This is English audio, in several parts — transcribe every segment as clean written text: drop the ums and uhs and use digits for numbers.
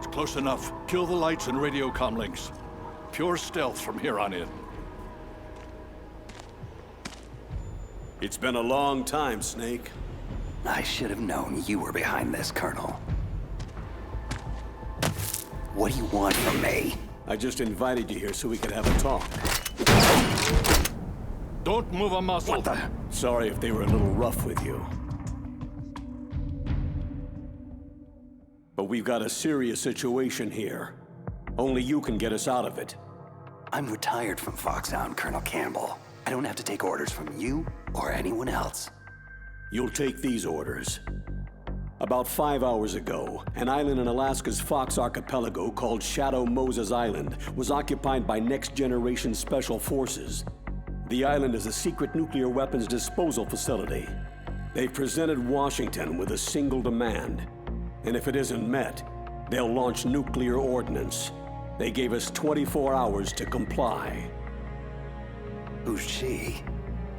That's close enough. Kill the lights and radio comm links. Pure stealth from here on in. It's been a long time, Snake. I should have known you were behind this, Colonel. What do you want from me? I just invited you here so we could have a talk. Don't move a muscle. What the? Sorry if they were a little rough with you. But we've got a serious situation here. Only you can get us out of it. I'm retired from Foxhound, Colonel Campbell. I don't have to take orders from you or anyone else. You'll take these orders. About 5 hours ago, an island in Alaska's Fox Archipelago called Shadow Moses Island was occupied by next-generation special forces. The island is a secret nuclear weapons disposal facility. They've presented Washington with a single demand, and if it isn't met, they'll launch nuclear ordnance. They gave us 24 hours to comply. Who's she?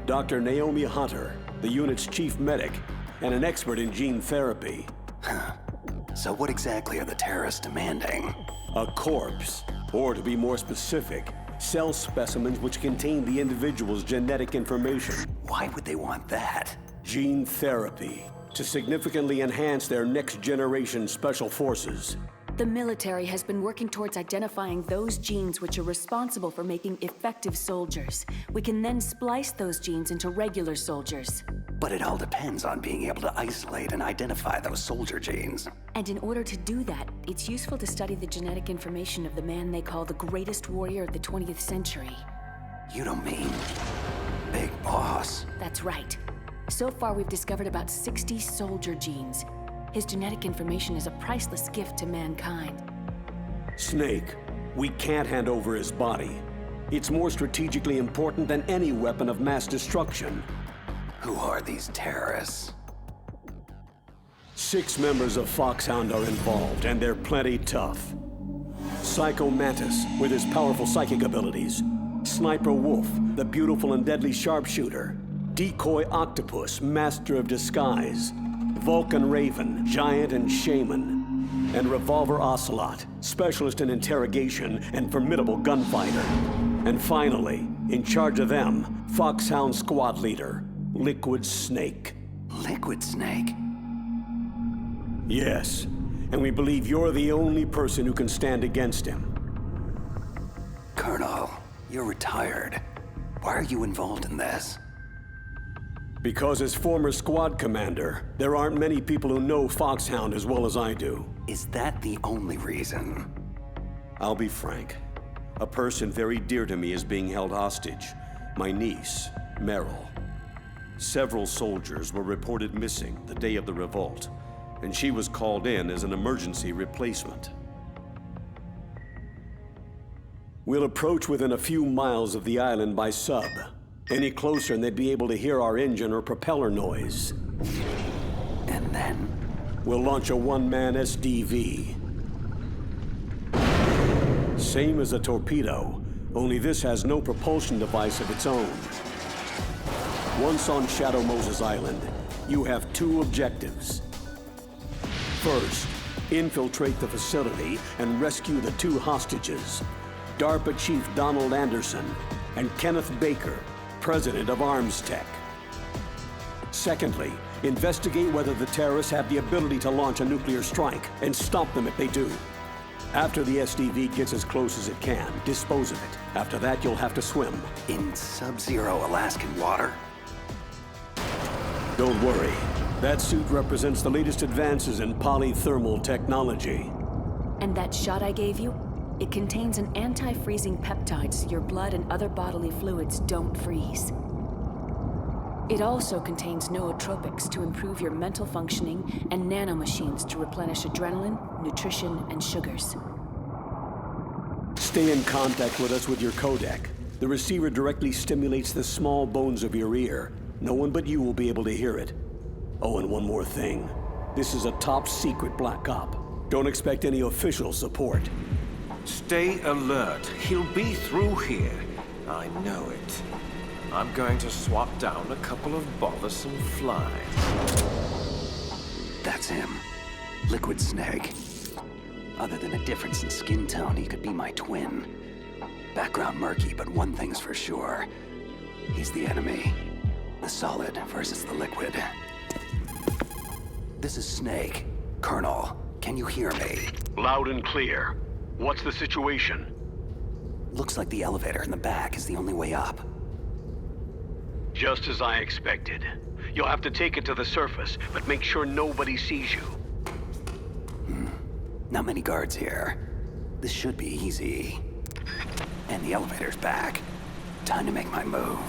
Dr. Naomi Hunter, the unit's chief medic, and an expert in gene therapy. So what exactly are the terrorists demanding? A corpse, or to be more specific, cell specimens which contain the individual's genetic information. Why would they want that? Gene therapy, to significantly enhance their next-generation special forces. The military has been working towards identifying those genes which are responsible for making effective soldiers. We can then splice those genes into regular soldiers. But it all depends on being able to isolate and identify those soldier genes. And in order to do that, it's useful to study the genetic information of the man they call the greatest warrior of the 20th century. You don't mean Big Boss? That's right. So far, we've discovered about 60 soldier genes. His genetic information is a priceless gift to mankind. Snake, we can't hand over his body. It's more strategically important than any weapon of mass destruction. Who are these terrorists? 6 members of Foxhound are involved, and they're plenty tough. Psycho Mantis, with his powerful psychic abilities. Sniper Wolf, the beautiful and deadly sharpshooter. Decoy Octopus, master of disguise. Vulcan Raven, giant and shaman. And Revolver Ocelot, specialist in interrogation and formidable gunfighter. And finally, in charge of them, Foxhound squad leader, Liquid Snake. Liquid Snake? Yes, and we believe you're the only person who can stand against him. Colonel, you're retired. Why are you involved in this? Because as former squad commander, there aren't many people who know Foxhound as well as I do. Is that the only reason? I'll be frank. A person very dear to me is being held hostage. My niece, Meryl. Several soldiers were reported missing the day of the revolt, and she was called in as an emergency replacement. We'll approach within a few miles of the island by sub. Any closer and they'd be able to hear our engine or propeller noise. And then? We'll launch a one-man SDV. Same as a torpedo, only this has no propulsion device of its own. Once on Shadow Moses Island, you have 2 objectives. First, infiltrate the facility and rescue the 2 hostages, DARPA Chief Donald Anderson and Kenneth Baker, President of Arms Tech. Secondly, investigate whether the terrorists have the ability to launch a nuclear strike and stop them if they do. After the SDV gets as close as it can, dispose of it. After that, you'll have to swim. In sub-zero Alaskan water? Don't worry. That suit represents the latest advances in polythermal technology. And that shot I gave you? It contains an anti-freezing peptide so your blood and other bodily fluids don't freeze. It also contains nootropics to improve your mental functioning and nanomachines to replenish adrenaline, nutrition, and sugars. Stay in contact with us with your codec. The receiver directly stimulates the small bones of your ear. No one but you will be able to hear it. Oh, and one more thing. This is a top-secret Black Op. Don't expect any official support. Stay alert. He'll be through here. I know it. I'm going to swat down a couple of bothersome flies. That's him. Liquid Snake. Other than a difference in skin tone, he could be my twin. Background murky, but one thing's for sure. He's the enemy. The solid versus the liquid. This is Snake. Colonel, can you hear me? Loud and clear. What's the situation? Looks like the elevator in the back is the only way up. Just as I expected. You'll have to take it to the surface, but make sure nobody sees you. Not many guards here. This should be easy. And the elevator's back. Time to make my move.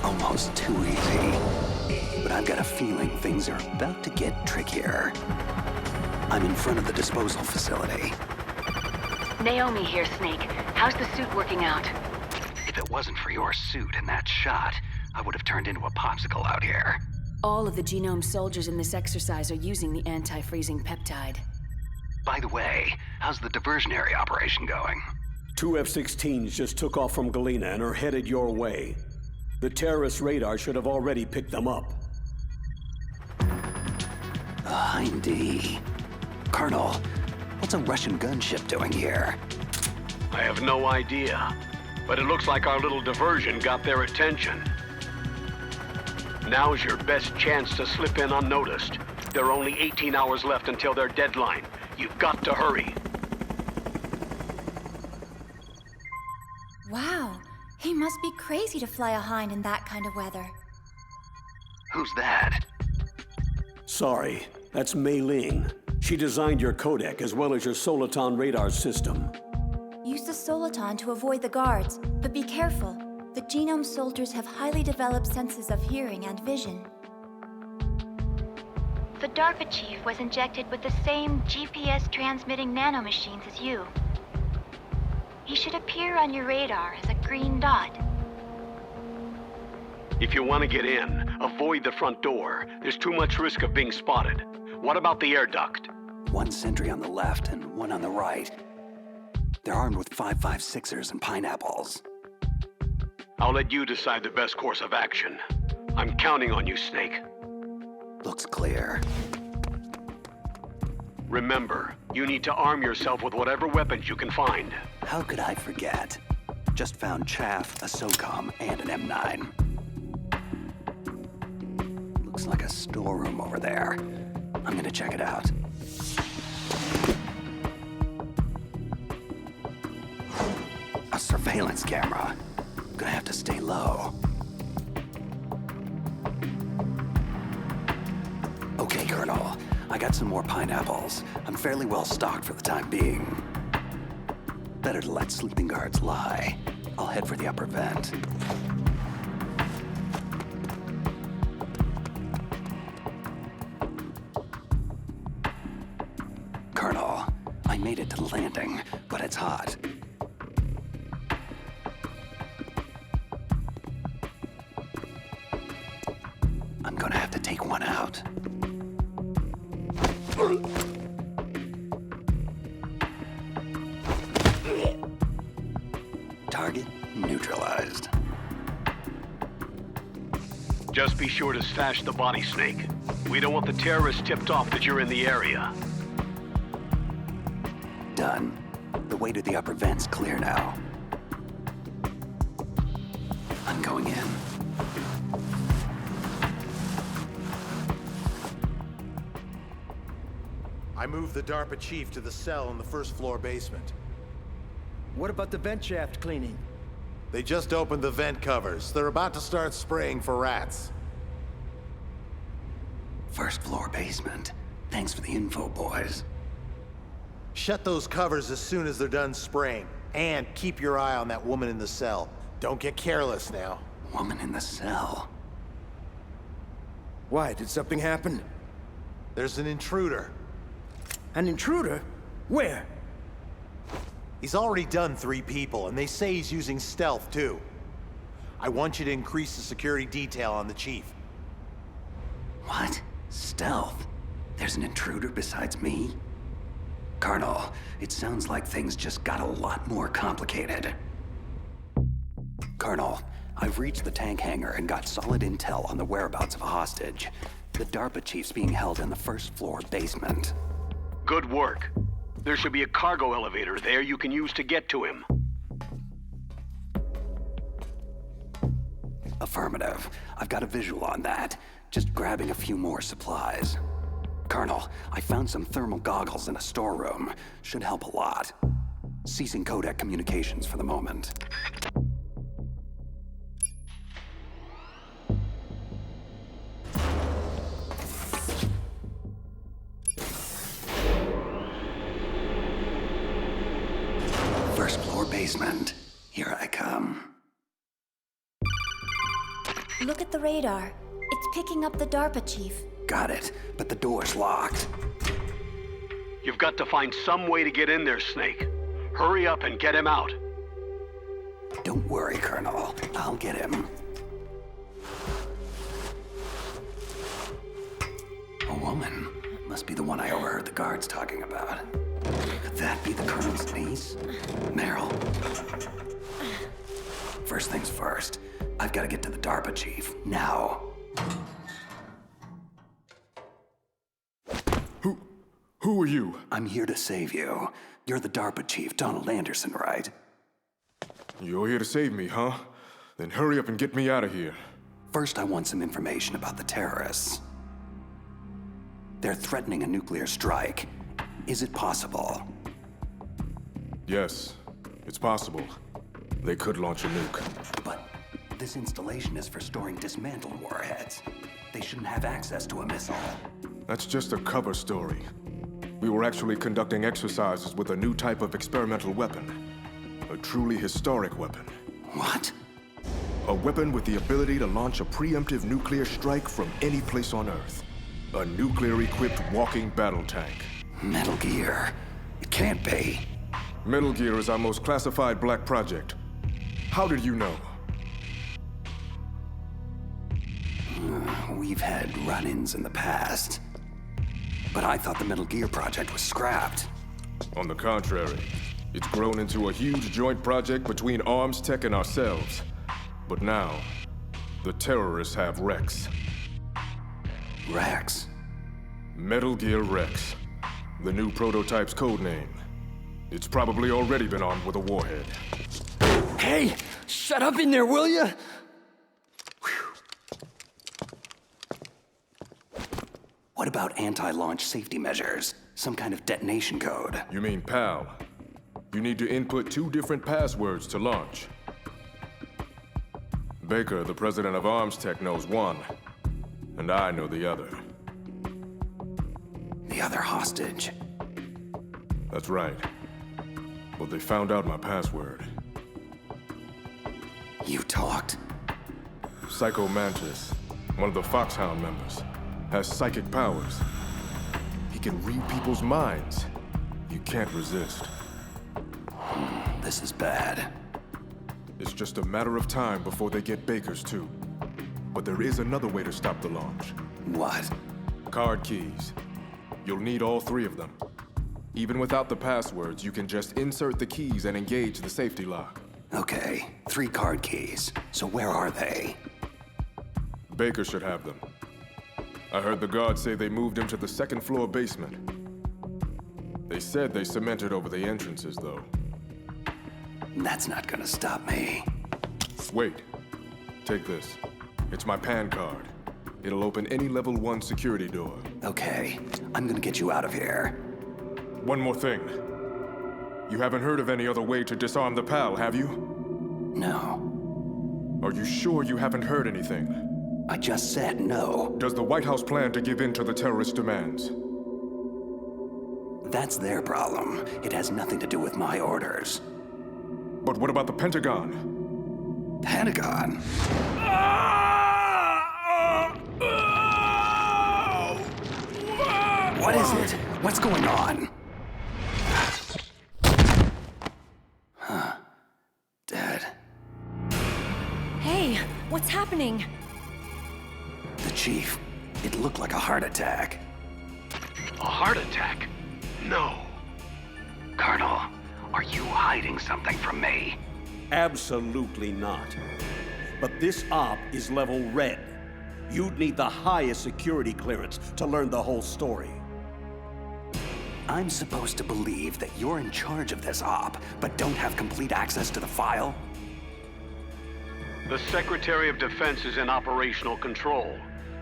Almost too easy. But I've got a feeling things are about to get trickier. I'm in front of the disposal facility. Naomi here, Snake. How's the suit working out? If it wasn't for your suit and that shot, I would have turned into a popsicle out here. All of the genome soldiers in this exercise are using the anti-freezing peptide. By the way, how's the diversionary operation going? 2 F-16s just took off from Galena and are headed your way. The terrorist radar should have already picked them up. A Hindy. Colonel, what's a Russian gunship doing here? I have no idea, but it looks like our little diversion got their attention. Now's your best chance to slip in unnoticed. There are only 18 hours left until their deadline. You've got to hurry. Wow, he must be crazy to fly a Hind in that kind of weather. Who's that? Sorry, that's Mei Ling. She designed your codec as well as your Soliton radar system. Use the Soliton to avoid the guards, but be careful. The genome soldiers have highly developed senses of hearing and vision. The DARPA chief was injected with the same GPS transmitting nanomachines as you. He should appear on your radar as a green dot. If you want to get in, avoid the front door. There's too much risk of being spotted. What about the air duct? One sentry on the left and one on the right. They're armed with 5.56ers and pineapples. I'll let you decide the best course of action. I'm counting on you, Snake. Looks clear. Remember, you need to arm yourself with whatever weapons you can find. How could I forget? Just found chaff, a SOCOM, and an M9. Looks like a storeroom over there. I'm gonna check it out. A surveillance camera. Gonna have to stay low. Okay, Colonel. I got some more pineapples. I'm fairly well stocked for the time being. Better to let sleeping guards lie. I'll head for the upper vent. Colonel, I made it to the landing, but it's hot. I'm gonna have to take one out. Target neutralized. Just be sure to stash the body, Snake. We don't want the terrorists tipped off that you're in the area. Done. The way to the upper vent's clear now. I'm going in. I moved the DARPA chief to the cell in the first floor basement. What about the vent shaft cleaning? They just opened the vent covers. They're about to start spraying for rats. First floor basement. Thanks for the info, boys. Shut those covers as soon as they're done spraying. And keep your eye on that woman in the cell. Don't get careless now. Woman in the cell. Why, did something happen? There's an intruder. An intruder? Where? He's already done 3 people, and they say he's using stealth, too. I want you to increase the security detail on the chief. What? Stealth? There's an intruder besides me? Colonel, it sounds like things just got a lot more complicated. Colonel, I've reached the tank hangar and got solid intel on the whereabouts of a hostage. The DARPA chief's being held in the first floor basement. Good work. There should be a cargo elevator there you can use to get to him. Affirmative. I've got a visual on that. Just grabbing a few more supplies. Colonel, I found some thermal goggles in a storeroom. Should help a lot. Ceasing codec communications for the moment. First floor basement. Here I come. Look at the radar. It's picking up the DARPA chief. Got it, but the door's locked. You've got to find some way to get in there, Snake. Hurry up and get him out. Don't worry, Colonel. I'll get him. A woman. Must be the one I overheard the guards talking about. Could that be the Colonel's niece? Meryl. First things first. I've got to get to the DARPA chief. Now. Who are you? I'm here to save you. You're the DARPA chief, Donald Anderson, right? You're here to save me, huh? Then hurry up and get me out of here. First, I want some information about the terrorists. They're threatening a nuclear strike. Is it possible? Yes, it's possible. They could launch a nuke. But this installation is for storing dismantled warheads. They shouldn't have access to a missile. That's just a cover story. We were actually conducting exercises with a new type of experimental weapon. A truly historic weapon. What? A weapon with the ability to launch a preemptive nuclear strike from any place on Earth. A nuclear-equipped walking battle tank. Metal Gear. It can't be. Metal Gear is our most classified black project. How did you know? We've had run-ins in the past. But I thought the Metal Gear project was scrapped. On the contrary, it's grown into a huge joint project between Arms Tech and ourselves. But now, the terrorists have Rex. Rex? Metal Gear Rex. The new prototype's code name. It's probably already been armed with a warhead. Hey! Shut up in there, will ya? What about anti-launch safety measures? Some kind of detonation code? You mean PAL? You need to input 2 different passwords to launch. Baker, the president of Arms Tech, knows one, and I know the other. The other hostage? That's right. But they found out my password. You talked? Psycho Mantis, one of the Foxhound members, has psychic powers. He can read people's minds. You can't resist. This is bad. It's just a matter of time before they get Baker's too. But there is another way to stop the launch. What? Card keys. You'll need all 3 of them. Even without the passwords, you can just insert the keys and engage the safety lock. Okay, 3 card keys. So where are they? Baker should have them. I heard the guards say they moved him to the 2nd floor basement. They said they cemented over the entrances, though. That's not gonna stop me. Wait. Take this. It's my PAN card. It'll open any level 1 security door. Okay, I'm gonna get you out of here. One more thing. You haven't heard of any other way to disarm the PAL, have you? No. Are you sure you haven't heard anything? I just said no. Does the White House plan to give in to the terrorist demands? That's their problem. It has nothing to do with my orders. But what about the Pentagon? Pentagon? What is it? What's going on? Huh. Dead. Hey, what's happening? The chief. It looked like a heart attack. A heart attack? No. Colonel, are you hiding something from me? Absolutely not. But this op is level red. You'd need the highest security clearance to learn the whole story. I'm supposed to believe that you're in charge of this op, but don't have complete access to the file? The Secretary of Defense is in operational control.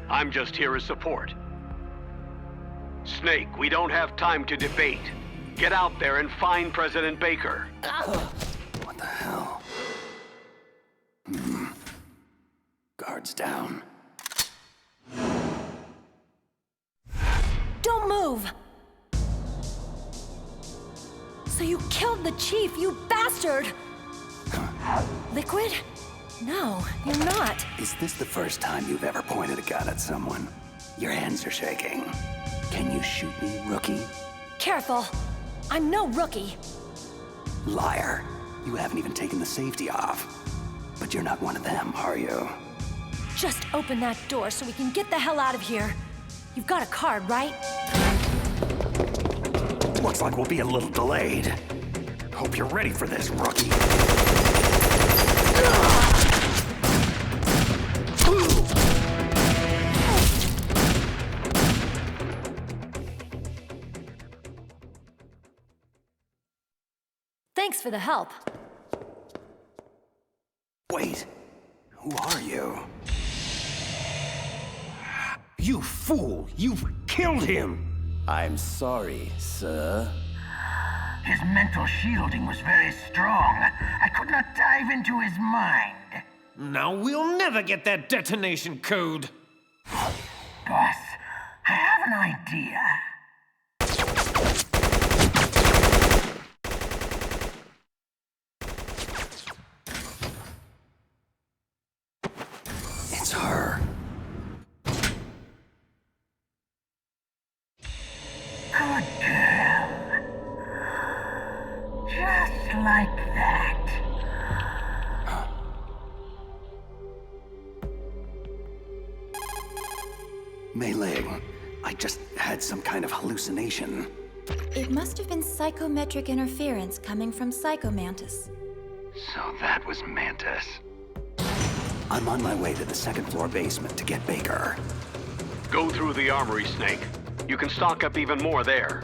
I'm just here as support. Snake, we don't have time to debate. Get out there and find President Baker. What the hell? Guards down. Don't move! So you killed the chief, you bastard! Liquid? No, you're not. Is this the first time you've ever pointed a gun at someone? Your hands are shaking. Can you shoot me, rookie? Careful. I'm no rookie. Liar. You haven't even taken the safety off. But you're not one of them, are you? Just open that door so we can get the hell out of here. You've got a card, right? Looks like we'll be a little delayed. Hope you're ready for this, rookie. Thanks for the help. Wait, who are you? You fool! You've killed him! I'm sorry, sir. His mental shielding was very strong. I could not dive into his mind. Now we'll never get that detonation code. Boss, I have an idea. It's her. Good girl. Just like that. Mei Ling, I just had some kind of hallucination. It must have been psychometric interference coming from Psychomantis. So that was Mantis. I'm on my way to the second floor basement to get Baker. Go through the armory, Snake. You can stock up even more there.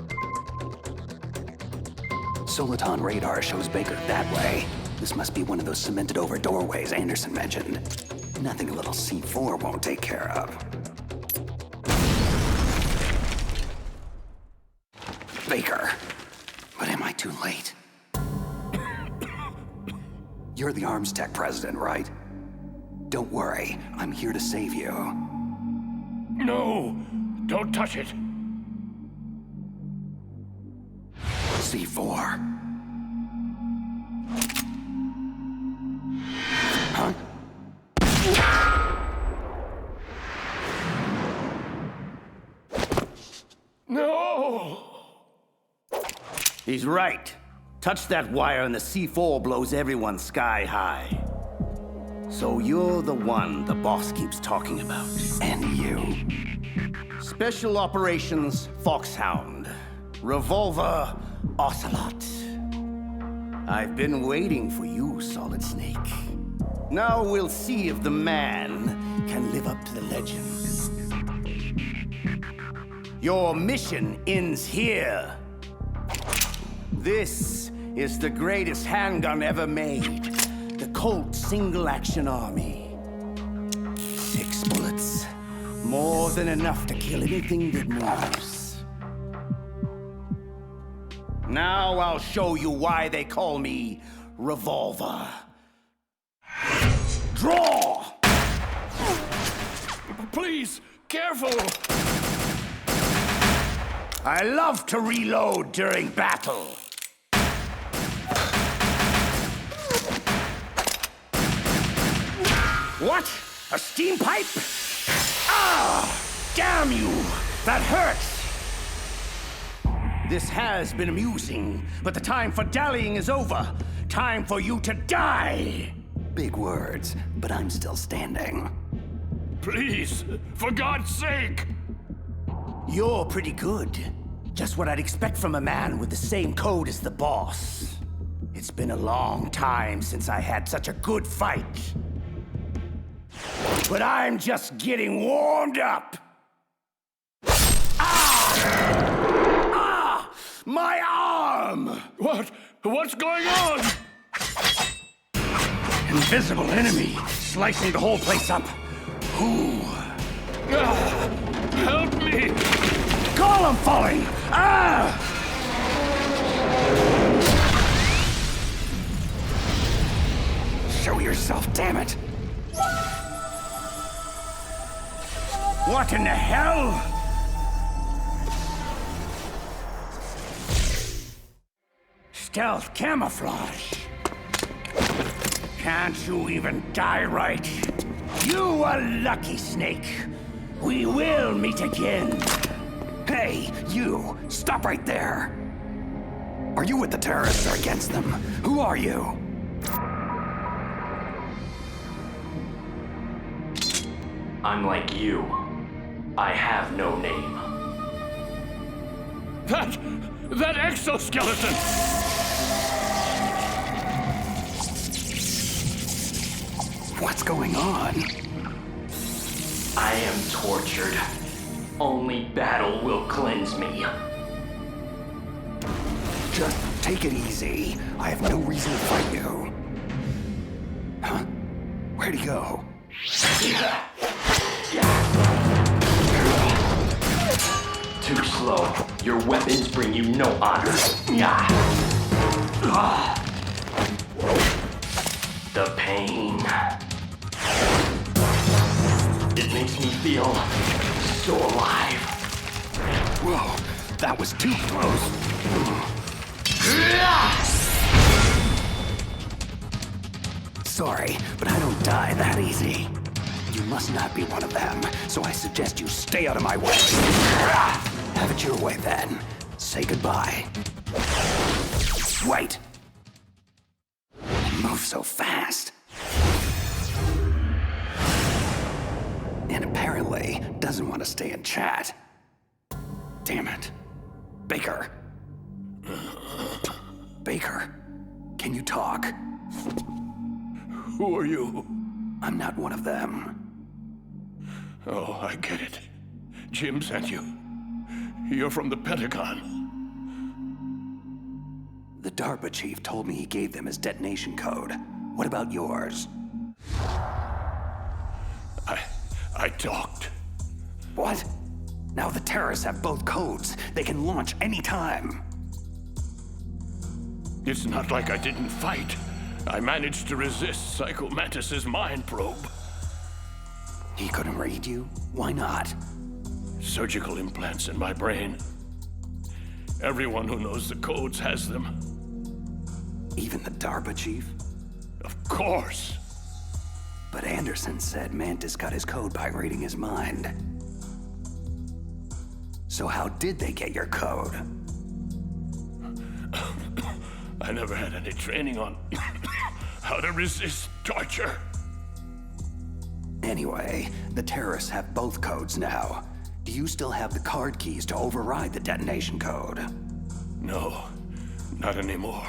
Soliton radar shows Baker that way. This must be one of those cemented over doorways Anderson mentioned. Nothing a little C4 won't take care of. Baker. But am I too late? You're the Arms Tech president, right? Don't worry, I'm here to save you. No, don't touch it. C4. Huh? No! He's right. Touch that wire and the C4 blows everyone sky high. So you're the one the boss keeps talking about. And you. Special Operations Foxhound. Revolver Ocelot. I've been waiting for you, Solid Snake. Now we'll see if the man can live up to the legend. Your mission ends here. This is the greatest handgun ever made. The Colt Single Action Army. 6 bullets. More than enough to kill anything that moves. Now I'll show you why they call me Revolver. Draw! Please, careful! I love to reload during battle. What? A steam pipe? Ah! Damn you! That hurts! This has been amusing, but the time for dallying is over. Time for you to die! Big words, but I'm still standing. Please, for God's sake! You're pretty good. Just what I'd expect from a man with the same code as the boss. It's been a long time since I had such a good fight. But I'm just getting warmed up. Ah! My arm! What's going on? Invisible enemy, slicing the whole place up. Who? Help me! Call him falling! Ah! Show yourself, damn it! What in the hell? Stealth camouflage. Can't you even die right? You are lucky, Snake. We will meet again. Hey, you! Stop right there! Are you with the terrorists or against them? Who are you? I'm like you. I have no name. That exoskeleton! What's going on? I am tortured. Only battle will cleanse me. Just take it easy. I have no reason to fight you. Huh? Where'd he go? Too slow. Your weapons bring you no honor. The pain. It makes me feel so alive. Whoa, that was too close. Sorry, but I don't die that easy. You must not be one of them, so I suggest you stay out of my way. Have it your way then. Say goodbye. Wait. Move so fast. And apparently doesn't want to stay and chat. Damn it. Baker. Baker, can you talk? Who are you? I'm not one of them. Oh, I get it. Jim sent you. You're from the Pentagon. The DARPA chief told me he gave them his detonation code. What about yours? I talked. What? Now the terrorists have both codes. They can launch anytime. It's not like I didn't fight. I managed to resist Psycho Mantis's mind probe. He couldn't read you? Why not? Surgical implants in my brain. Everyone who knows the codes has them. Even the DARPA chief? Of course. But Anderson said Mantis got his code by reading his mind. So how did they get your code? I never had any training on how to resist torture. Anyway, the terrorists have both codes now. Do you still have the card keys to override the detonation code? No, not anymore.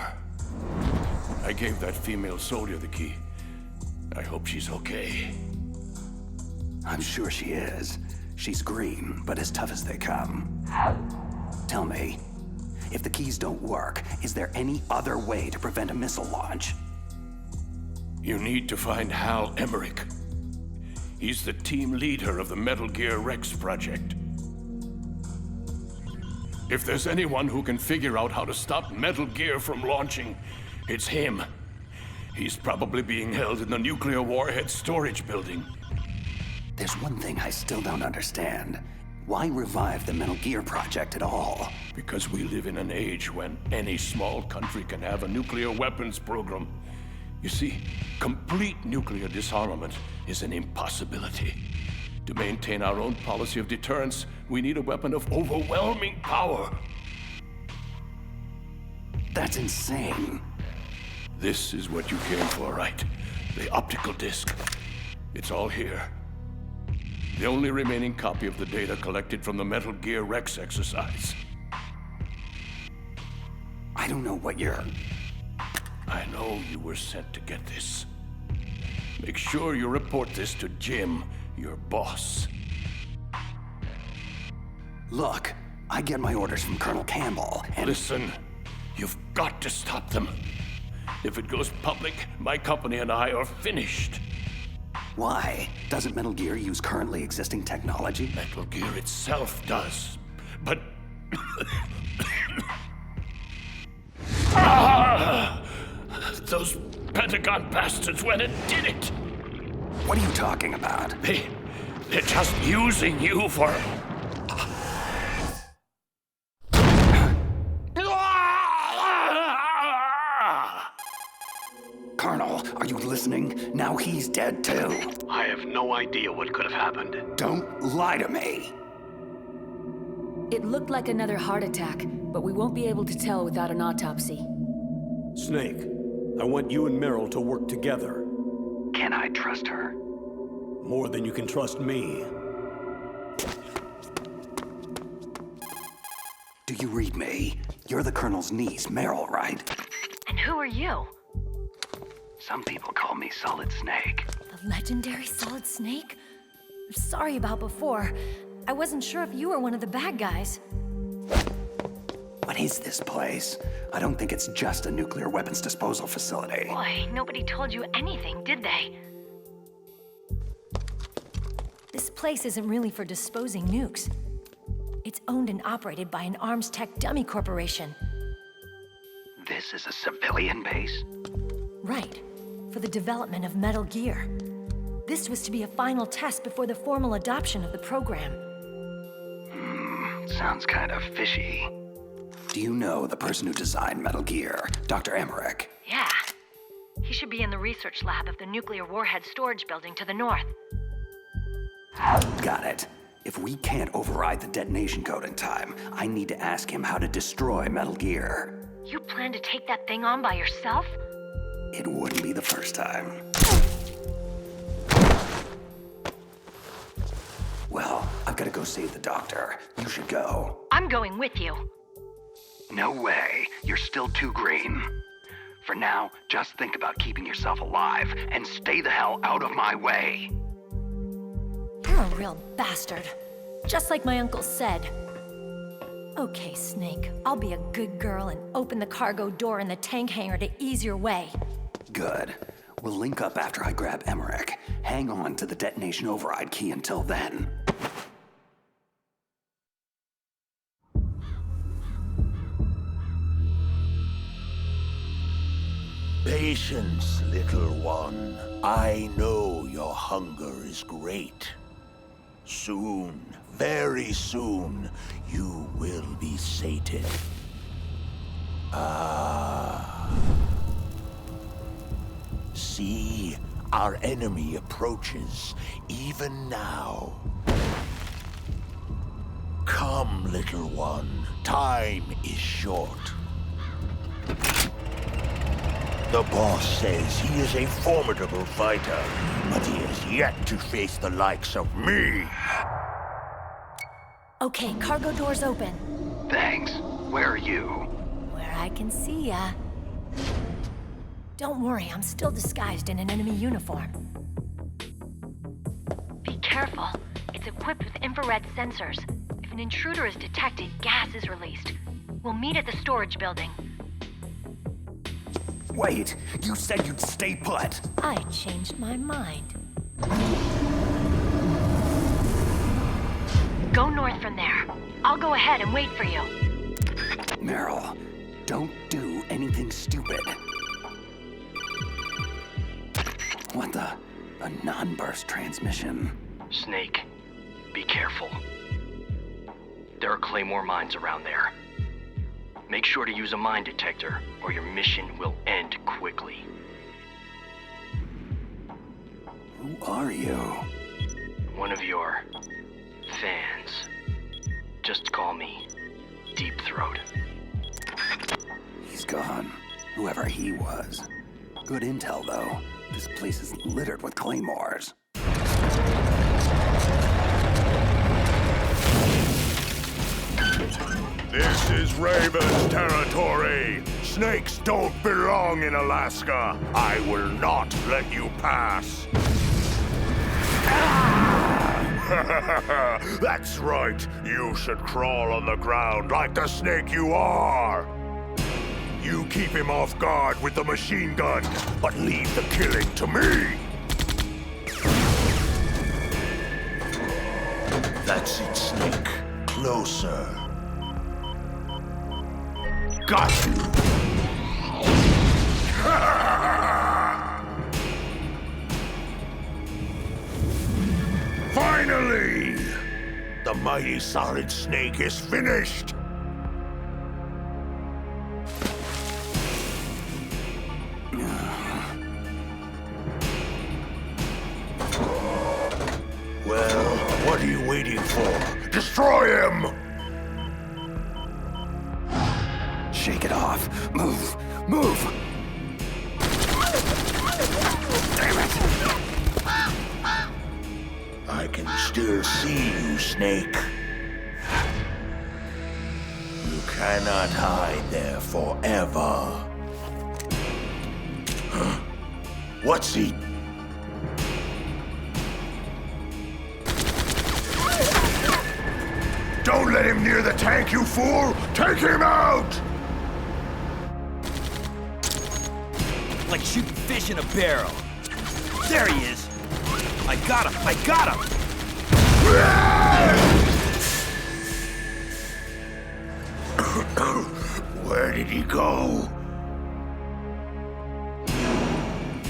I gave that female soldier the key. I hope she's okay. I'm sure she is. She's green, but as tough as they come. Tell me, if the keys don't work, is there any other way to prevent a missile launch? You need to find Hal Emmerich. He's the team leader of the Metal Gear Rex project. If there's anyone who can figure out how to stop Metal Gear from launching, it's him. He's probably being held in the nuclear warhead storage building. There's one thing I still don't understand. Why revive the Metal Gear project at all? Because we live in an age when any small country can have a nuclear weapons program. You see, complete nuclear disarmament is an impossibility. To maintain our own policy of deterrence, we need a weapon of overwhelming power. That's insane. This is what you came for, right? The optical disc. It's all here. The only remaining copy of the data collected from the Metal Gear Rex exercise. I don't know what you're... I know you were sent to get this. Make sure you report this to Jim, your boss. Look, I get my orders from Colonel Campbell, and... Listen, you've got to stop them. If it goes public, my company and I are finished. Why? Doesn't Metal Gear use currently existing technology? Metal Gear itself does, but... Those Pentagon bastards went and did it! What are you talking about? They're just using you for... Colonel, are you listening? Now he's dead too. I have no idea what could have happened. Don't lie to me. It looked like another heart attack, but we won't be able to tell without an autopsy. Snake, I want you and Meryl to work together. Can I trust her? More than you can trust me. Do you read me? You're the Colonel's niece, Meryl, right? And who are you? Some people call me Solid Snake. The legendary Solid Snake? I'm sorry about before. I wasn't sure if you were one of the bad guys. What is this place? I don't think it's just a nuclear weapons disposal facility. Boy, nobody told you anything, did they? This place isn't really for disposing nukes. It's owned and operated by an arms tech dummy corporation. This is a civilian base? Right. For the development of Metal Gear. This was to be a final test before the formal adoption of the program. Sounds kind of fishy. Do you know the person who designed Metal Gear, Dr. Emmerich? Yeah. He should be in the research lab of the nuclear warhead storage building to the north. Got it. If we can't override the detonation code in time, I need to ask him how to destroy Metal Gear. You plan to take that thing on by yourself? It wouldn't be the first time. Well, I've got to go save the doctor. You should go. I'm going with you. No way. You're still too green. For now, just think about keeping yourself alive and stay the hell out of my way. You're a real bastard. Just like my uncle said. Okay, Snake. I'll be a good girl and open the cargo door in the tank hangar to ease your way. Good. We'll link up after I grab Emmerich. Hang on to the detonation override key until then. Patience, little one. I know your hunger is great. Soon, very soon, you will be sated. See, our enemy approaches, even now. Come, little one. Time is short. The boss says he is a formidable fighter, but he has yet to face the likes of me. Okay, cargo door's open. Thanks. Where are you? Where I can see ya. Don't worry, I'm still disguised in an enemy uniform. Be careful. It's equipped with infrared sensors. If an intruder is detected, gas is released. We'll meet at the storage building. Wait, you said you'd stay put. I changed my mind. Go north from there. I'll go ahead and wait for you. Meryl, don't do anything stupid. What the? A non-burst transmission. Snake, be careful. There are Claymore mines around there. Make sure to use a mine detector, or your mission will end quickly. Who are you? One of your fans. Just call me Deep Throat. He's gone. Whoever he was. Good intel, though. This place is littered with claymores. This is Raven's territory. Snakes don't belong in Alaska. I will not let you pass. That's right. You should crawl on the ground like the snake you are. You keep him off guard with the machine gun, but leave the killing to me. That's it, Snake. Closer. Got you! Finally! The mighty Solid Snake is finished! Well, what are you waiting for? Destroy him! Shake it off. Move! Move! Damn it! I can still see you, Snake. You cannot hide there forever. Huh? What's he? Don't let him near the tank, you fool! Take him out! Like shooting fish in a barrel. There he is! I got him! I got him! Where did he go?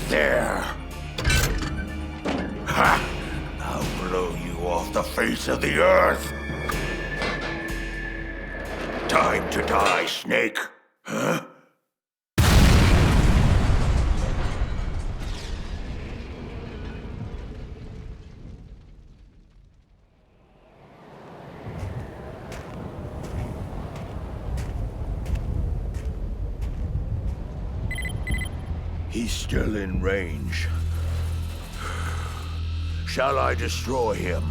There. Ha! I'll blow you off the face of the earth. Time to die, Snake. Huh? He's still in range. Shall I destroy him?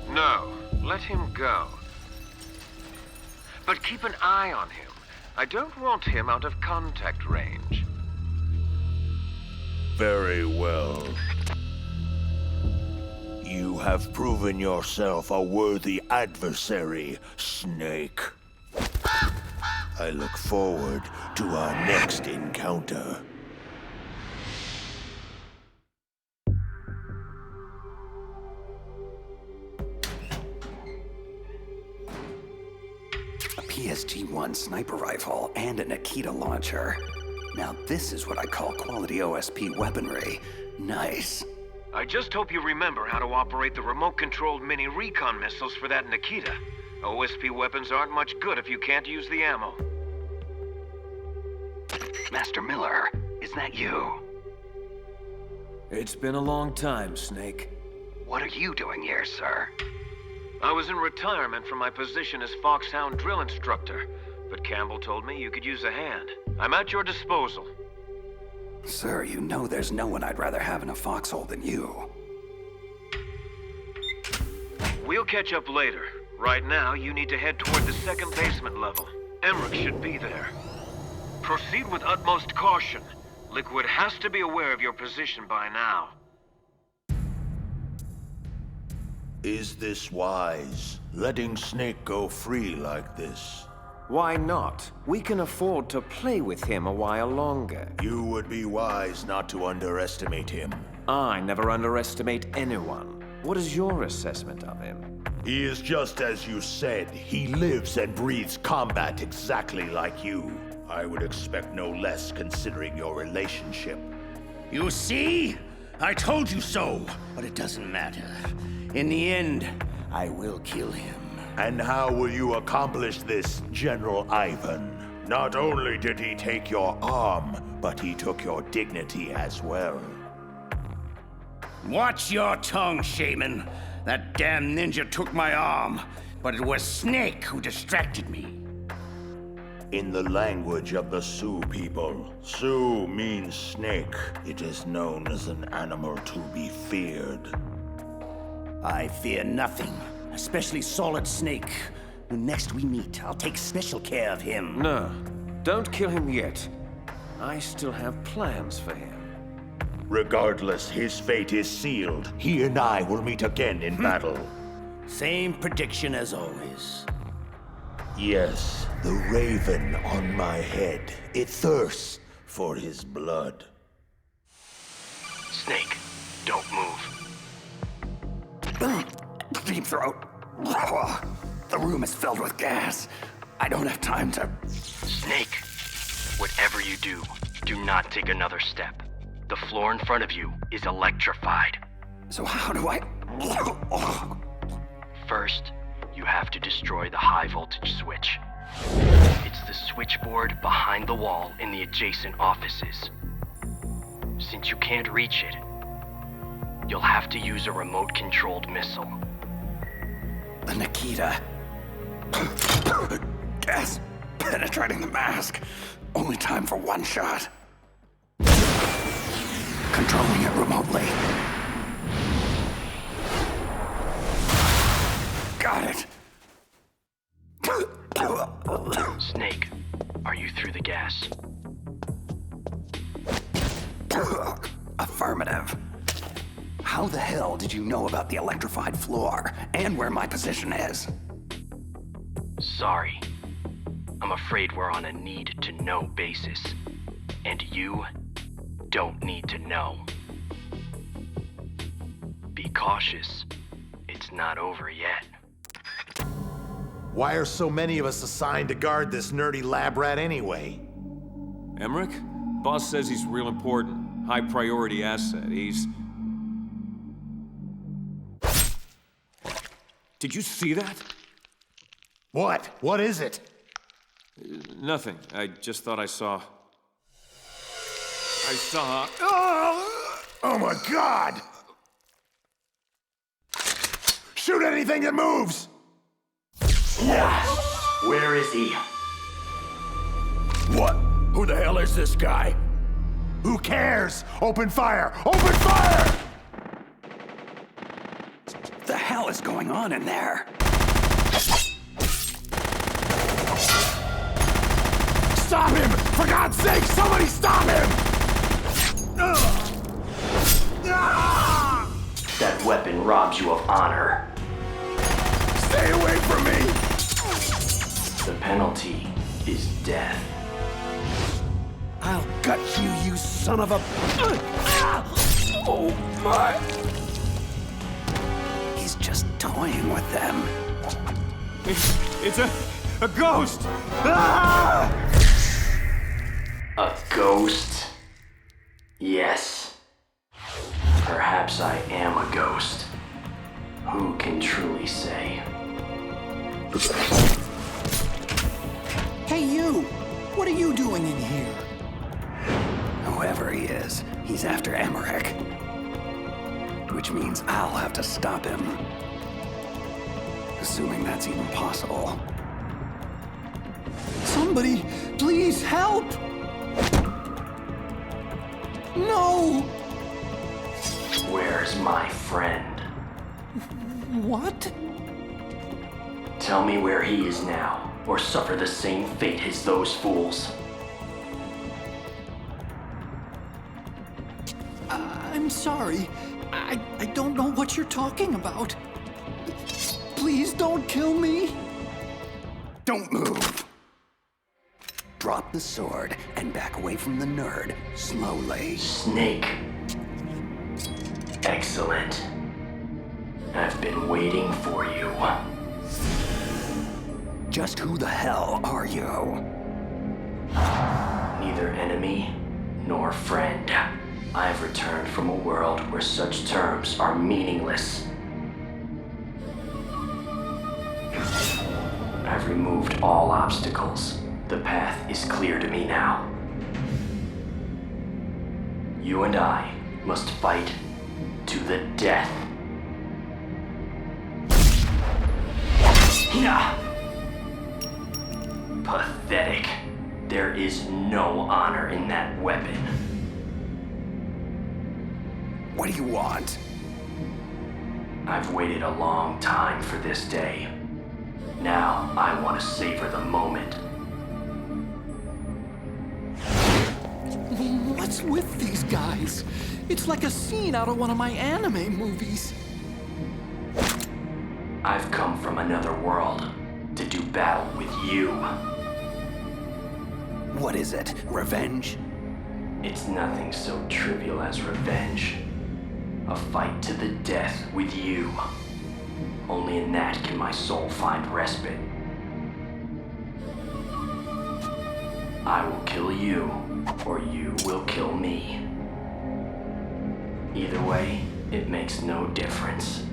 No, let him go. But keep an eye on him. I don't want him out of contact range. Very well. You have proven yourself a worthy adversary, Snake. I look forward to our next encounter. PSG-1 sniper rifle and a Nikita launcher. Now this is what I call quality OSP weaponry. Nice. I just hope you remember how to operate the remote-controlled mini recon missiles for that Nikita. OSP weapons aren't much good if you can't use the ammo. Master Miller, is that you? It's been a long time, Snake. What are you doing here, sir? I was in retirement from my position as Foxhound drill instructor, but Campbell told me you could use a hand. I'm at your disposal. Sir, you know there's no one I'd rather have in a foxhole than you. We'll catch up later. Right now, you need to head toward the second basement level. Emmerich should be there. Proceed with utmost caution. Liquid has to be aware of your position by now. Is this wise? Letting Snake go free like this? Why not? We can afford to play with him a while longer. You would be wise not to underestimate him. I never underestimate anyone. What is your assessment of him? He is just as you said. He lives and breathes combat exactly like you. I would expect no less considering your relationship. You see? I told you so, but it doesn't matter. In the end, I will kill him. And how will you accomplish this, General Ivan? Not only did he take your arm, but he took your dignity as well. Watch your tongue, Shaman. That damn ninja took my arm, but it was Snake who distracted me. In the language of the Sioux people, Sioux means snake. It is known as an animal to be feared. I fear nothing, especially Solid Snake. Next we meet, I'll take special care of him. No, don't kill him yet. I still have plans for him. Regardless, his fate is sealed. He and I will meet again in battle. Same prediction as always. Yes, the raven on my head. It thirsts for his blood. Snake, don't move. Deep throat. The room is filled with gas. I don't have time to... Snake, whatever you do, do not take another step. The floor in front of you is electrified. So how do I... First, you have to destroy the high voltage switch. It's the switchboard behind the wall in the adjacent offices. Since you can't reach it, you'll have to use a remote-controlled missile. The Nikita. Gas penetrating the mask. Only time for one shot. Controlling it remotely. Got it. Snake, are you through the gas? Affirmative. How the hell did you know about the electrified floor and where my position is? Sorry. I'm afraid we're on a need-to-know basis. And you don't need to know. Be cautious. It's not over yet. Why are so many of us assigned to guard this nerdy lab rat anyway? Emmerich? Boss says he's real important. High priority asset. He's... Did you see that? What? What is it? Nothing. I just thought I saw... Oh my God! Shoot anything that moves! Yeah. Where is he? What? Who the hell is this guy? Who cares? Open fire! Open fire! The hell is going on in there? Stop him! For God's sake, somebody stop him! That weapon robs you of honor. Stay away from me! The penalty is death. I'll gut you, you son of a... Oh my... He's just toying with them. It's a ghost! A ghost? Yes. Perhaps I am a ghost. Who can truly say? Hey, you! What are you doing in here? Whoever he is, he's after Emmerich. Which means I'll have to stop him. Assuming that's even possible. Somebody, please help! No! Where's my friend? What? Tell me where he is now, or suffer the same fate as those fools. I'm sorry. I don't know what you're talking about. Please don't kill me. Don't move. Drop the sword and back away from the nerd, slowly. Snake. Excellent. I've been waiting for you. Just who the hell are you? Neither enemy nor friend. I've returned from a world where such terms are meaningless. I've removed all obstacles. The path is clear to me now. You and I must fight to the death. Pathetic. There is no honor in that weapon. What do you want? I've waited a long time for this day. Now, I want to savor the moment. What's with these guys? It's like a scene out of one of my anime movies. I've come from another world to do battle with you. What is it? Revenge? It's nothing so trivial as revenge. A fight to the death with you. Only in that can my soul find respite. I will kill you, or you will kill me. Either way, it makes no difference.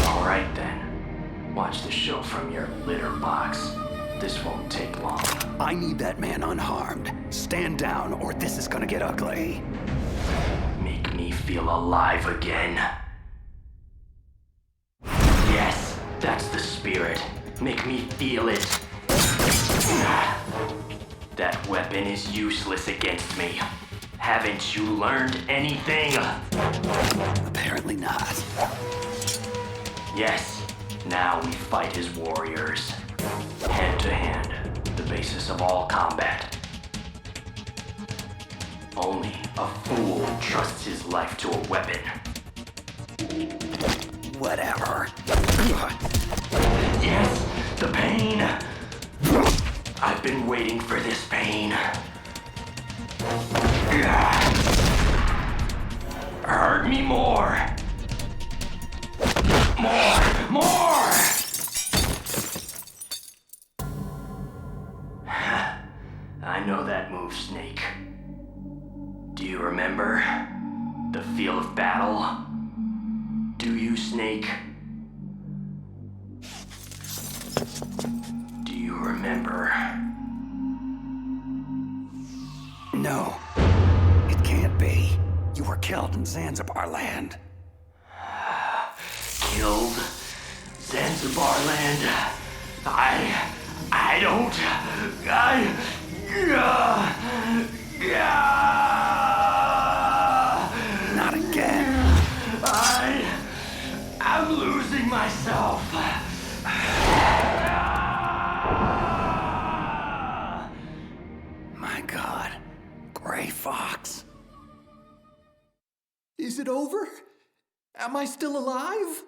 Alright then. Watch the show from your litter box. This won't take long. I need that man unharmed. Stand down, or this is gonna get ugly. Make me feel alive again. Yes, that's the spirit. Make me feel it. That weapon is useless against me. Haven't you learned anything? Apparently not. Yes, now we fight as warriors. Hand to hand, the basis of all combat. Only a fool trusts his life to a weapon. Whatever. Yes, the pain. I've been waiting for this pain. Hurt me more. More! I know that move, Snake. Do you remember? The feel of battle? Do you, Snake? Do you remember? No. It can't be. You were killed in Zanzibar land. Killed? Zanzibar land? I don't... Not again. I'm losing myself. My God. Gray Fox. Is it over? Am I still alive?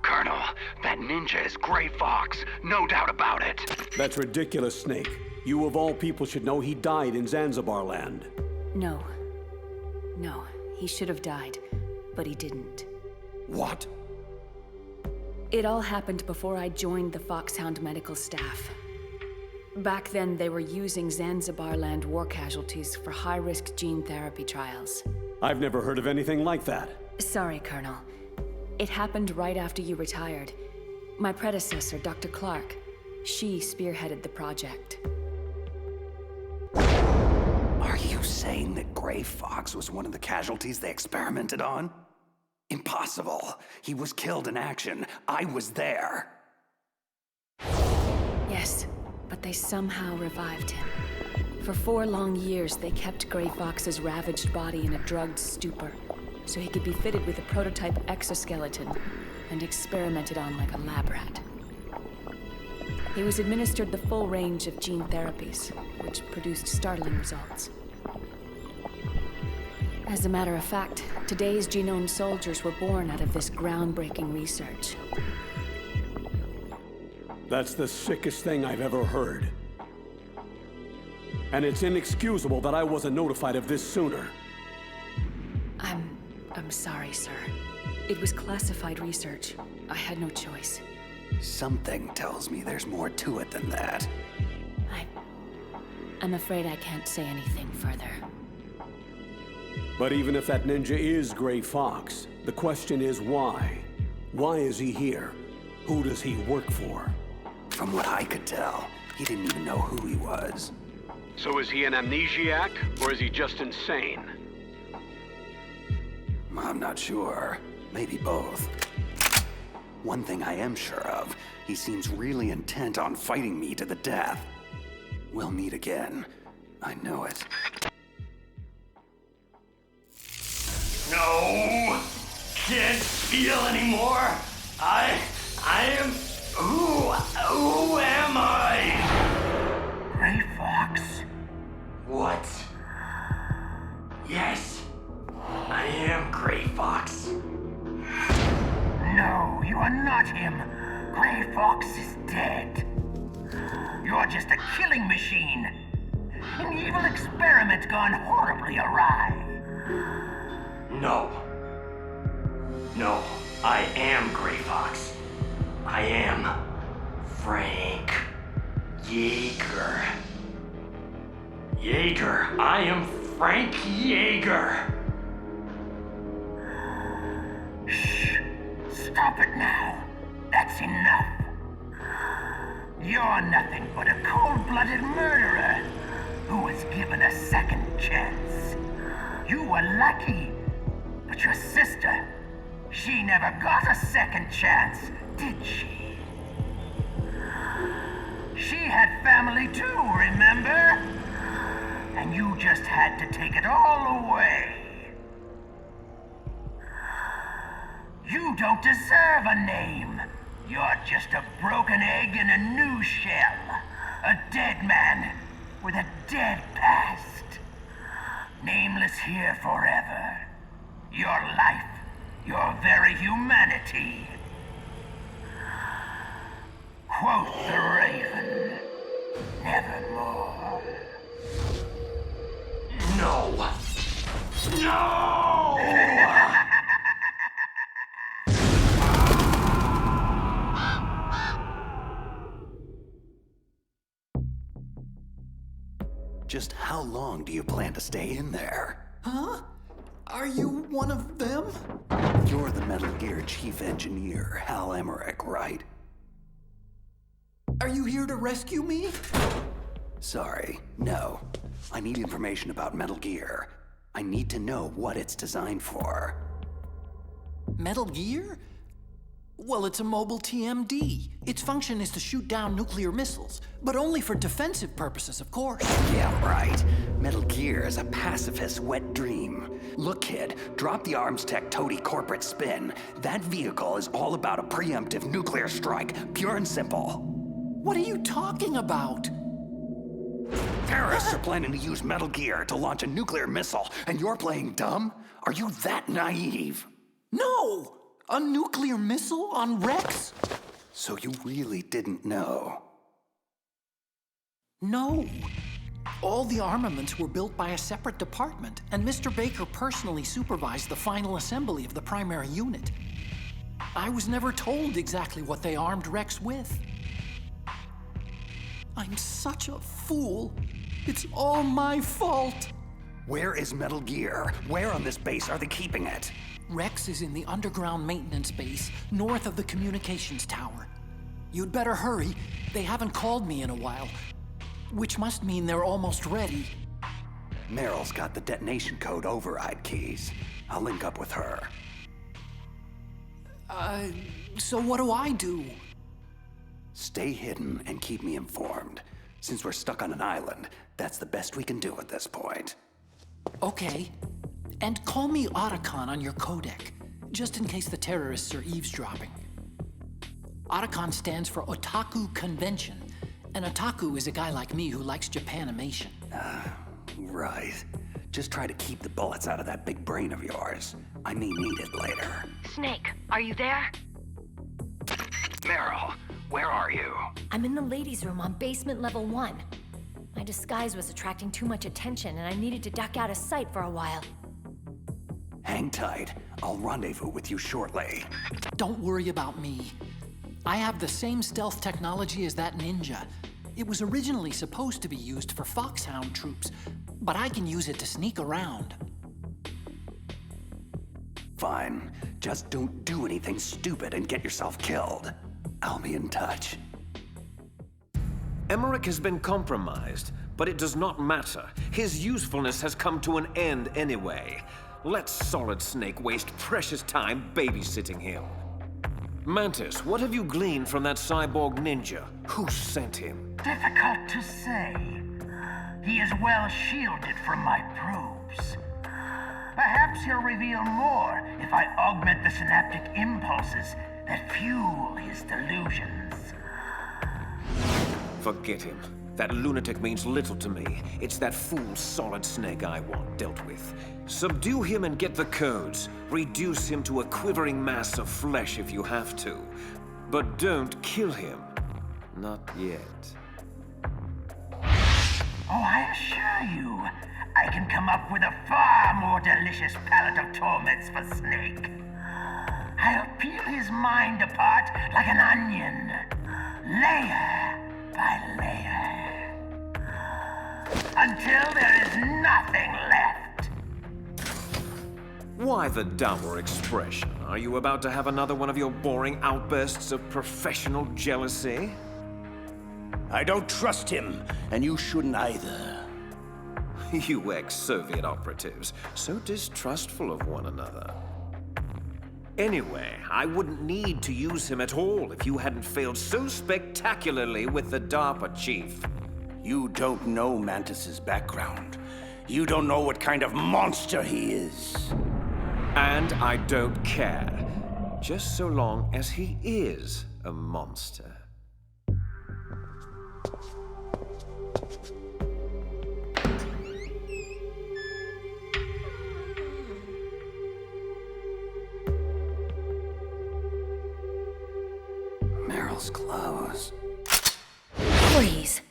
Colonel, that ninja is Gray Fox. No doubt about it. That's ridiculous, Snake. You of all people should know he died in Zanzibar land. No. No, he should have died, but he didn't. What? It all happened before I joined the Foxhound medical staff. Back then, they were using Zanzibar land war casualties for high-risk gene therapy trials. I've never heard of anything like that. Sorry, Colonel. It happened right after you retired. My predecessor, Dr. Clark, she spearheaded the project. Are you saying that Gray Fox was one of the casualties they experimented on? Impossible. He was killed in action. I was there. Yes, but they somehow revived him. For 4 long years, they kept Gray Fox's ravaged body in a drugged stupor, so he could be fitted with a prototype exoskeleton and experimented on like a lab rat. He was administered the full range of gene therapies, which produced startling results. As a matter of fact, today's genome soldiers were born out of this groundbreaking research. That's the sickest thing I've ever heard. And it's inexcusable that I wasn't notified of this sooner. I'm sorry, sir. It was classified research. I had no choice. Something tells me there's more to it than that. I'm afraid I can't say anything further. But even if that ninja is Gray Fox, the question is why? Why is he here? Who does he work for? From what I could tell, he didn't even know who he was. So is he an amnesiac, or is he just insane? I'm not sure. Maybe both. One thing I am sure of, he seems really intent on fighting me to the death. We'll meet again. I know it. No! can't feel anymore. I am... Who am I? Gray Fox. What? Yes, I am Gray Fox. No, you are not him. Gray Fox is dead. You're just a killing machine. An evil experiment gone horribly awry. No. No, I am Gray Fox. I am Frank Yeager. Yeager. I am Frank Yeager. Shh. Stop it now. That's enough. You're nothing but a cold-blooded murderer who was given a second chance. You were lucky, but your sister, she never got a second chance, did she? She had family too, remember? And you just had to take it all away. You don't deserve a name. You're just a broken egg in a new shell. A dead man with a dead past. Nameless here forever. Your life, your very humanity. Quoth the raven, nevermore. No! No! Just how long do you plan to stay in there? Huh? Are you one of them? You're the Metal Gear chief engineer, Hal Emmerich, right? Are you here to rescue me? Sorry, no. I need information about Metal Gear. I need to know what it's designed for. Metal Gear? Well, it's a mobile TMD. Its function is to shoot down nuclear missiles, but only for defensive purposes, of course. Yeah, right. Metal Gear is a pacifist's wet dream. Look, kid, drop the arms tech toady corporate spin. That vehicle is all about a preemptive nuclear strike, pure and simple. What are you talking about? Terrorists are planning to use Metal Gear to launch a nuclear missile, and you're playing dumb? Are you that naive? No! A nuclear missile on Rex? So you really didn't know? No. All the armaments were built by a separate department, and Mr. Baker personally supervised the final assembly of the primary unit. I was never told exactly what they armed Rex with. I'm such a fool. It's all my fault. Where is Metal Gear? Where on this base are they keeping it? Rex is in the underground maintenance base, north of the communications tower. You'd better hurry. They haven't called me in a while, which must mean they're almost ready. Meryl's got the detonation code override keys. I'll link up with her. So what do I do? Stay hidden and keep me informed. Since we're stuck on an island, that's the best we can do at this point. Okay. And call me Otacon on your codec, just in case the terrorists are eavesdropping. Otacon stands for Otaku Convention, and Otaku is a guy like me who likes Japanimation. Right. Just try to keep the bullets out of that big brain of yours. I may need it later. Snake, are you there? Meryl, where are you? I'm in the ladies' room on basement level 1. My disguise was attracting too much attention, and I needed to duck out of sight for a while. Hang tight. I'll rendezvous with you shortly. Don't worry about me. I have the same stealth technology as that ninja. It was originally supposed to be used for Foxhound troops, but I can use it to sneak around. Fine. Just don't do anything stupid and get yourself killed. I'll be in touch. Emmerich has been compromised, but it does not matter. His usefulness has come to an end anyway. Let Solid Snake waste precious time babysitting him. Mantis, what have you gleaned from that cyborg ninja? Who sent him? Difficult to say. He is well shielded from my probes. Perhaps he'll reveal more if I augment the synaptic impulses that fuel his delusions. Forget him. That lunatic means little to me. It's that fool Solid Snake I want dealt with. Subdue him and get the codes. Reduce him to a quivering mass of flesh if you have to. But don't kill him. Not yet. Oh, I assure you, I can come up with a far more delicious palette of torments for Snake. I'll peel his mind apart like an onion, layer by layer, until there is nothing left. Why the dour expression? Are you about to have another one of your boring outbursts of professional jealousy? I don't trust him, and you shouldn't either. You ex-Soviet operatives, so distrustful of one another. Anyway, I wouldn't need to use him at all if you hadn't failed so spectacularly with the DARPA chief. You don't know Mantis's background. You don't know what kind of monster he is. And I don't care. Just so long as he is a monster. Meryl's clothes. Please.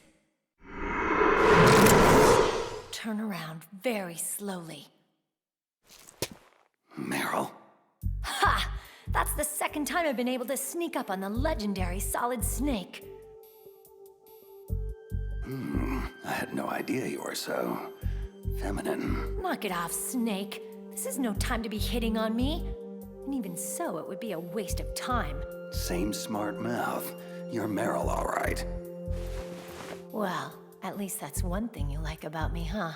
Turn around very slowly. Meryl? Ha! That's the second time I've been able to sneak up on the legendary Solid Snake. I had no idea you were so feminine. Knock it off, Snake. This is no time to be hitting on me. And even so, it would be a waste of time. Same smart mouth. You're Meryl, all right. Well, at least that's one thing you like about me, huh?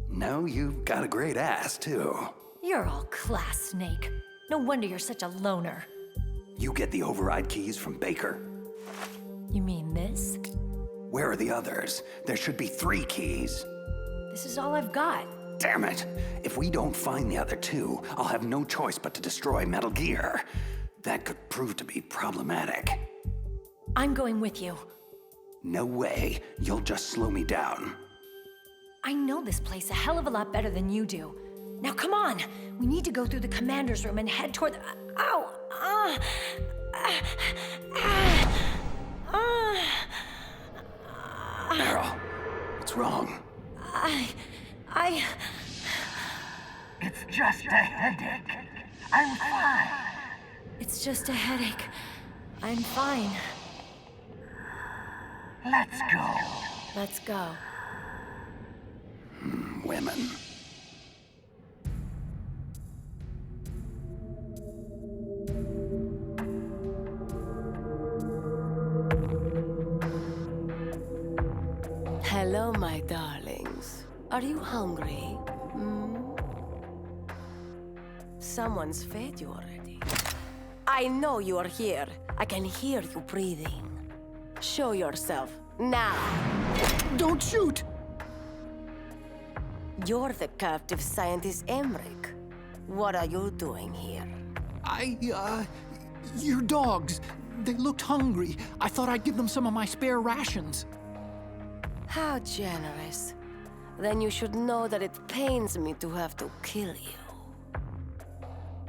No, you've got a great ass, too. You're all class, Snake. No wonder you're such a loner. You get the override keys from Baker. You mean this? Where are the others? There should be 3 keys. This is all I've got. Damn it! If we don't find the other 2, I'll have no choice but to destroy Metal Gear. That could prove to be problematic. I'm going with you. No way. You'll just slow me down. I know this place a hell of a lot better than you do. Now come on! We need to go through the commander's room and head toward the... Ow! Meryl, what's wrong? It's just a headache. I'm fine. It's just a headache. I'm fine. Let's go. Let's go. Women. Hello, my darlings. Are you hungry? Someone's fed you already. I know you are here. I can hear you breathing. Show yourself, now! Don't shoot! You're the captive scientist Emmerich. What are you doing here? Your dogs. They looked hungry. I thought I'd give them some of my spare rations. How generous. Then you should know that it pains me to have to kill you.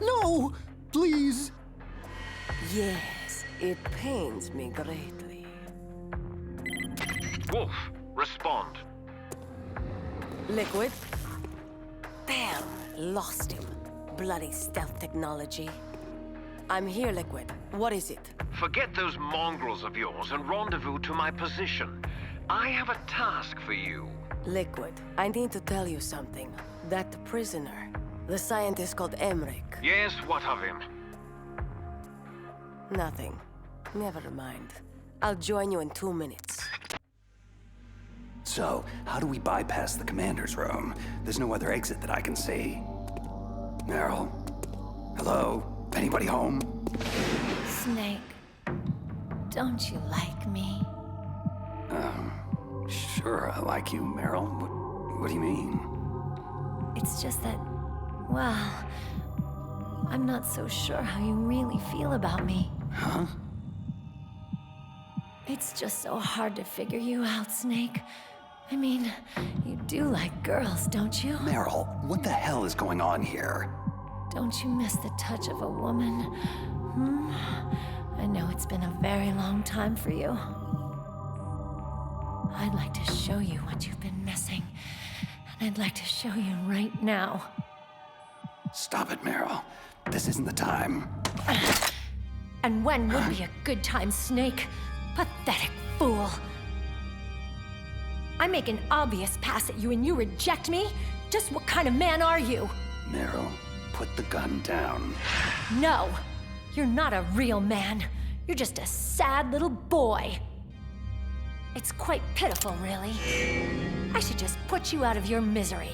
No! Please! Yes, it pains me greatly. Wolf, respond. Liquid? Damn, lost him. Bloody stealth technology. I'm here, Liquid. What is it? Forget those mongrels of yours and rendezvous to my position. I have a task for you. Liquid, I need to tell you something. That prisoner, the scientist called Emmerich. Yes, what of him? Nothing. Never mind. I'll join you in 2 minutes. So, how do we bypass the commander's room? There's no other exit that I can see. Meryl? Hello? Anybody home? Snake, don't you like me? Sure, I like you, Meryl. What do you mean? It's just that, well, I'm not so sure how you really feel about me. Huh? It's just so hard to figure you out, Snake. I mean, you do like girls, don't you? Meryl, what the hell is going on here? Don't you miss the touch of a woman? I know it's been a very long time for you. I'd like to show you what you've been missing. And I'd like to show you right now. Stop it, Meryl. This isn't the time. And when would be a good time, Snake? Pathetic fool. I make an obvious pass at you and you reject me? Just what kind of man are you? Meryl, put the gun down. No, you're not a real man. You're just a sad little boy. It's quite pitiful, really. I should just put you out of your misery.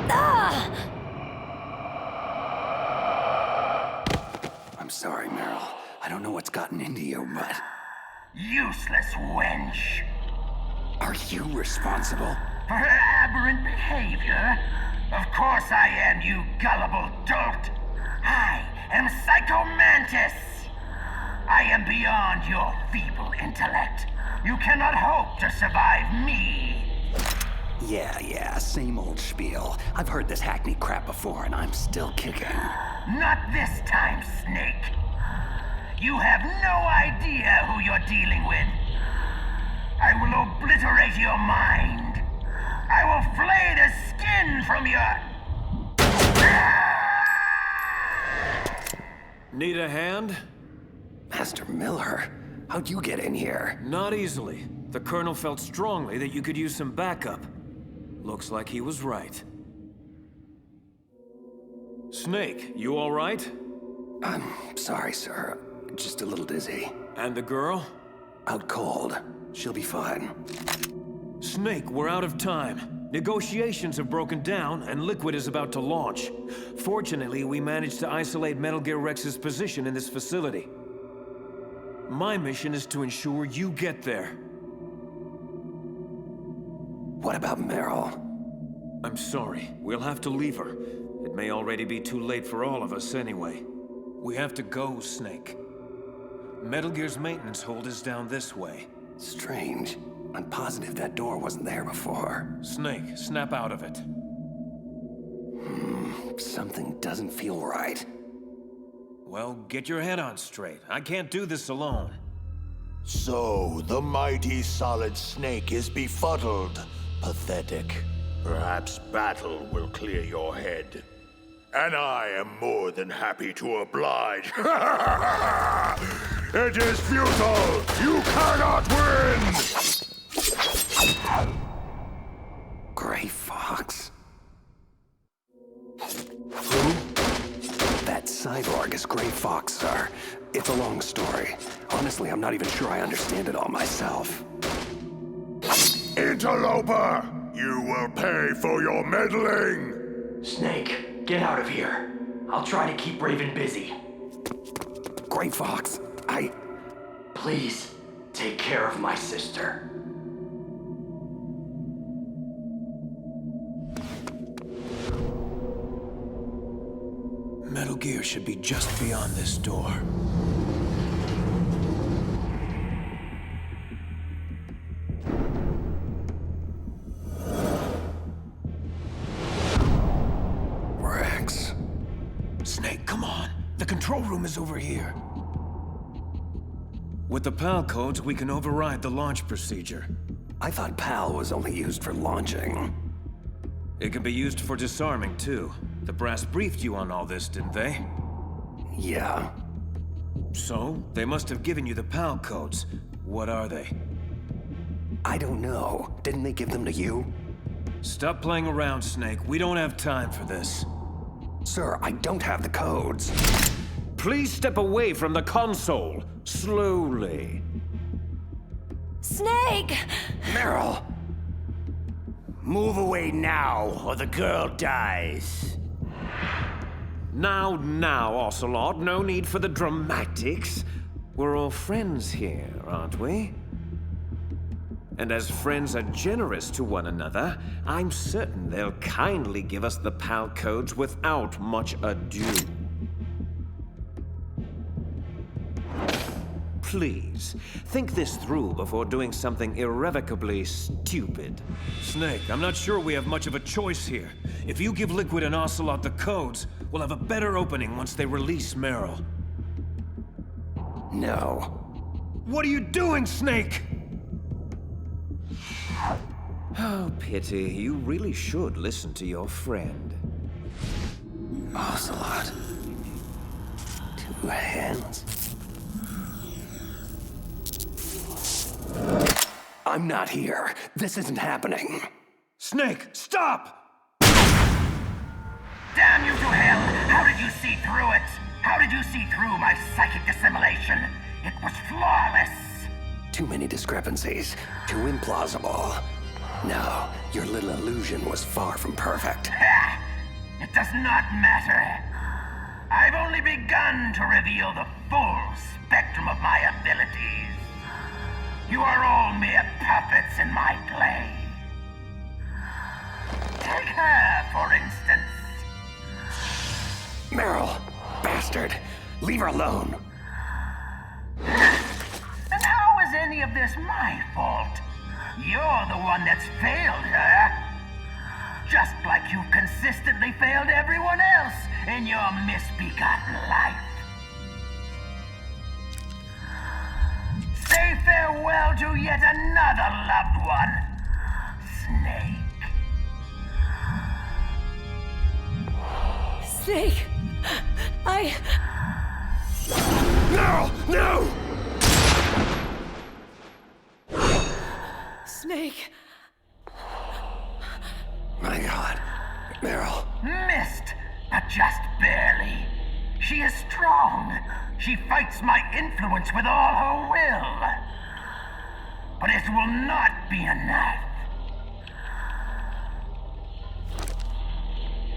Ah! I'm sorry, Meryl. I don't know what's gotten into you, but... Useless wench. Are you responsible? For her aberrant behavior? Of course I am, you gullible dolt. I am Psycho Mantis. I am beyond your feeble intellect. You cannot hope to survive me. Yeah, same old spiel. I've heard this hackney crap before, and I'm still kicking. Not this time, Snake. You have no idea who you're dealing with. I will obliterate your mind. I will flay the skin from your... Need a hand? Master Miller, how'd you get in here? Not easily. The Colonel felt strongly that you could use some backup. Looks like he was right. Snake, you all right? I'm sorry, sir. Just a little dizzy. And the girl? Out cold. She'll be fine. Snake, we're out of time. Negotiations have broken down, and Liquid is about to launch. Fortunately, we managed to isolate Metal Gear Rex's position in this facility. My mission is to ensure you get there. What about Meryl? I'm sorry. We'll have to leave her. It may already be too late for all of us anyway. We have to go, Snake. Metal Gear's maintenance hold is down this way. Strange. I'm positive that door wasn't there before. Snake, snap out of it. Something doesn't feel right. Well, get your head on straight. I can't do this alone. So, the mighty Solid Snake is befuddled. Pathetic. Perhaps battle will clear your head. And I am more than happy to oblige. It is futile! You cannot win! Gray Fox? Who? That cyborg is Gray Fox, sir. It's a long story. Honestly, I'm not even sure I understand it all myself. Interloper! You will pay for your meddling! Snake, get out of here. I'll try to keep Raven busy. Gray Fox, Please, take care of my sister. Metal Gear should be just beyond this door. Rex. Snake, come on. The control room is over here. With the PAL codes, we can override the launch procedure. I thought PAL was only used for launching. It can be used for disarming, too. The brass briefed you on all this, didn't they? Yeah. So, they must have given you the PAL codes. What are they? I don't know. Didn't they give them to you? Stop playing around, Snake. We don't have time for this. Sir, I don't have the codes. Please step away from the console. Slowly. Snake! Meryl! Move away now, or the girl dies. Now, Ocelot. No need for the dramatics. We're all friends here, aren't we? And as friends are generous to one another, I'm certain they'll kindly give us the PAL codes without much ado. Please, think this through before doing something irrevocably stupid. Snake, I'm not sure we have much of a choice here. If you give Liquid and Ocelot the codes, we'll have a better opening once they release Meryl. No. What are you doing, Snake? Oh, pity. You really should listen to your friend. Ocelot. 2 hands. I'm not here. This isn't happening. Snake, stop! Damn you to hell! How did you see through it? How did you see through my psychic dissimulation? It was flawless! Too many discrepancies. Too implausible. No, your little illusion was far from perfect. Ha! It does not matter. I've only begun to reveal the full spectrum of my abilities. You are all mere puppets in my play. Take her, for instance. Meryl, bastard, leave her alone. And how is any of this my fault? You're the one that's failed her. Just like you've consistently failed everyone else in your misbegotten life. Say farewell to yet another loved one, Snake. Snake, No! No! Snake. My God, Meryl. Missed, but just barely. She is strong. She fights my influence with all her will. But it will not be enough.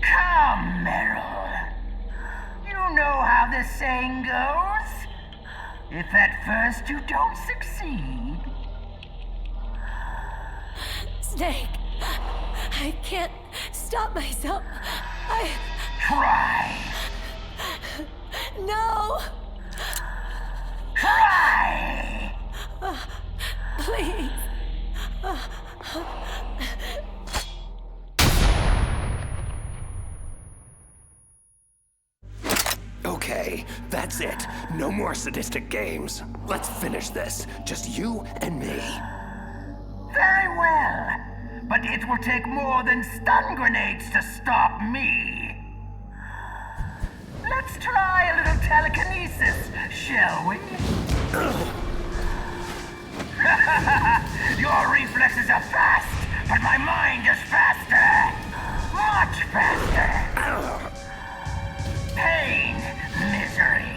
Come, Meryl. You know how the saying goes. If at first you don't succeed. Snake, I can't stop myself. Try. No! Try! Please. Okay, that's it. No more sadistic games. Let's finish this. Just you and me. Very well. But it will take more than stun grenades to stop me. Let's try a little telekinesis, shall we? Your reflexes are fast, but my mind is faster. Much faster. Pain, misery,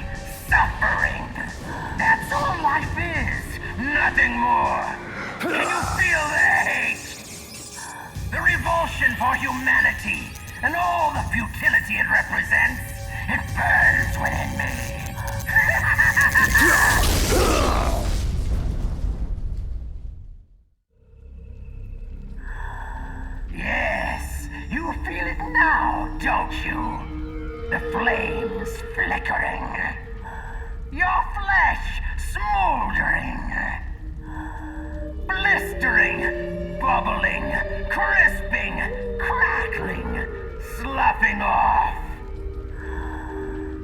suffering. That's all life is. Nothing more. Can you feel the hate? The revulsion for humanity and all the futility it represents. It burns within me. Yes, you feel it now, don't you? The flames flickering. Your flesh smoldering. Blistering, bubbling, crisping, crackling, sloughing off.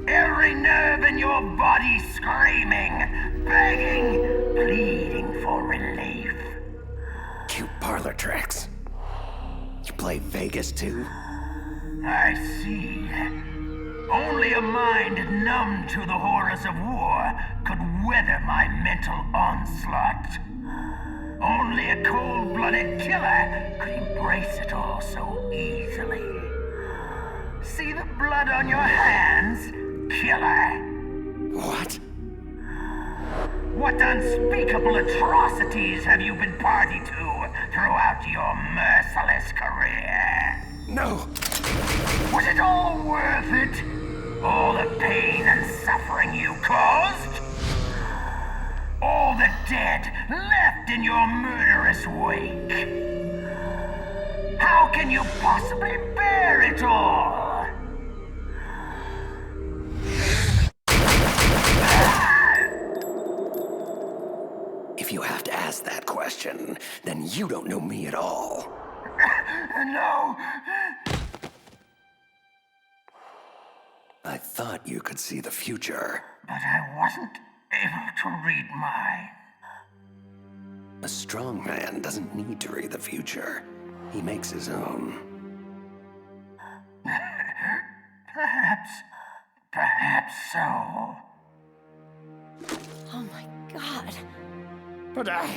Every nerve in your body screaming, begging, pleading for relief. Cute parlor tricks. You play Vegas too? I see. Only a mind numb to the horrors of war could weather my mental onslaught. Only a cold-blooded killer could embrace it all so easily. See the blood on your hands, killer? What? What unspeakable atrocities have you been party to throughout your merciless career? No! Was it all worth it? All the pain and suffering you caused? All the dead, left in your murderous wake. How can you possibly bear it all? If you have to ask that question, then you don't know me at all. No. I thought you could see the future. But I wasn't able to read mine. A strong man doesn't need to read the future. He makes his own. Perhaps so. Oh my god. But I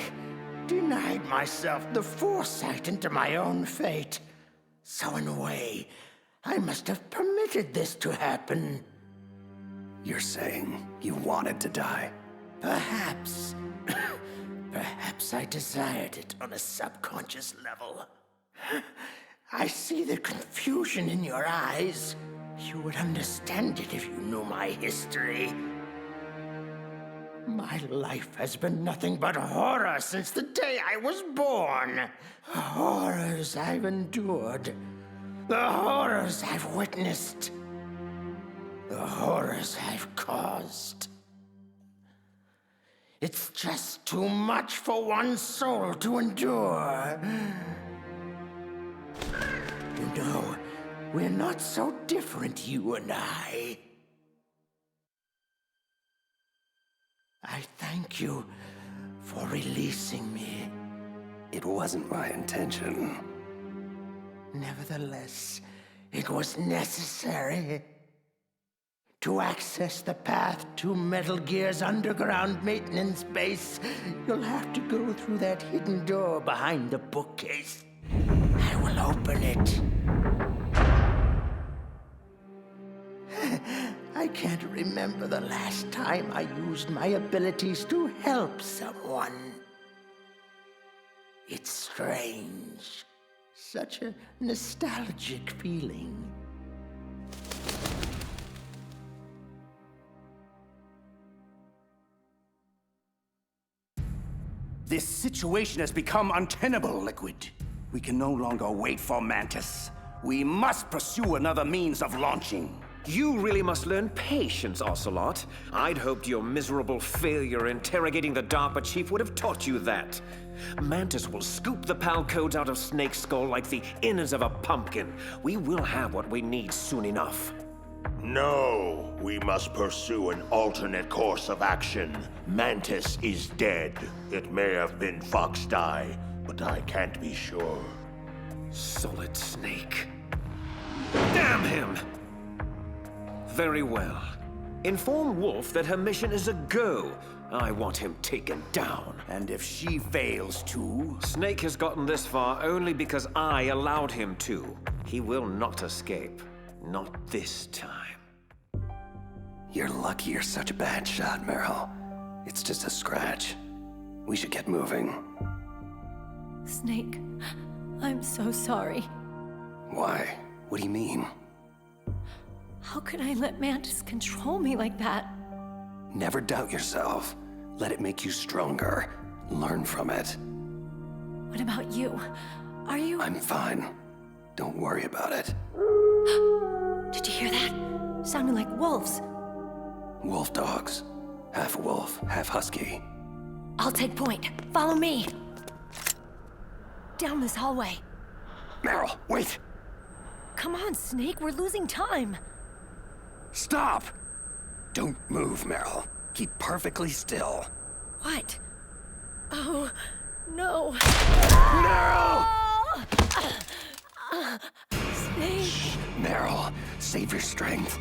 denied myself the foresight into my own fate. So in a way, I must have permitted this to happen. You're saying you wanted to die? Perhaps. Perhaps I desired it on a subconscious level. I see the confusion in your eyes. You would understand it if you knew my history. My life has been nothing but horror since the day I was born. Horrors I've endured. The horrors I've witnessed. The horrors I've caused. It's just too much for one soul to endure. You know, we're not so different, you and I. I thank you for releasing me. It wasn't my intention. Nevertheless, it was necessary. To access the path to Metal Gear's underground maintenance base, you'll have to go through that hidden door behind the bookcase. I will open it. I can't remember the last time I used my abilities to help someone. It's strange. Such a nostalgic feeling. This situation has become untenable, Liquid. We can no longer wait for Mantis. We must pursue another means of launching. You really must learn patience, Ocelot. I'd hoped your miserable failure interrogating the DARPA chief would have taught you that. Mantis will scoop the PAL codes out of Snake's skull like the innards of a pumpkin. We will have what we need soon enough. No, we must pursue an alternate course of action. Mantis is dead. It may have been Foxdie, but I can't be sure. Solid Snake. Damn him! Very well. Inform Wolf that her mission is a go. I want him taken down. And if she fails to? Snake has gotten this far only because I allowed him to. He will not escape. Not this time. You're lucky you're such a bad shot, Meryl. It's just a scratch. We should get moving. Snake, I'm so sorry. Why? What do you mean? How could I let Mantis control me like that? Never doubt yourself. Let it make you stronger. Learn from it. What about you? Are you... I'm fine. Don't worry about it. Did you hear that? Sounded like wolves. Wolf dogs. Half wolf, half husky. I'll take point. Follow me. Down this hallway. Meryl, wait! Come on, Snake. We're losing time. Stop! Don't move, Meryl. Keep perfectly still. What? Oh, no. Meryl! Snake. Meryl, save your strength.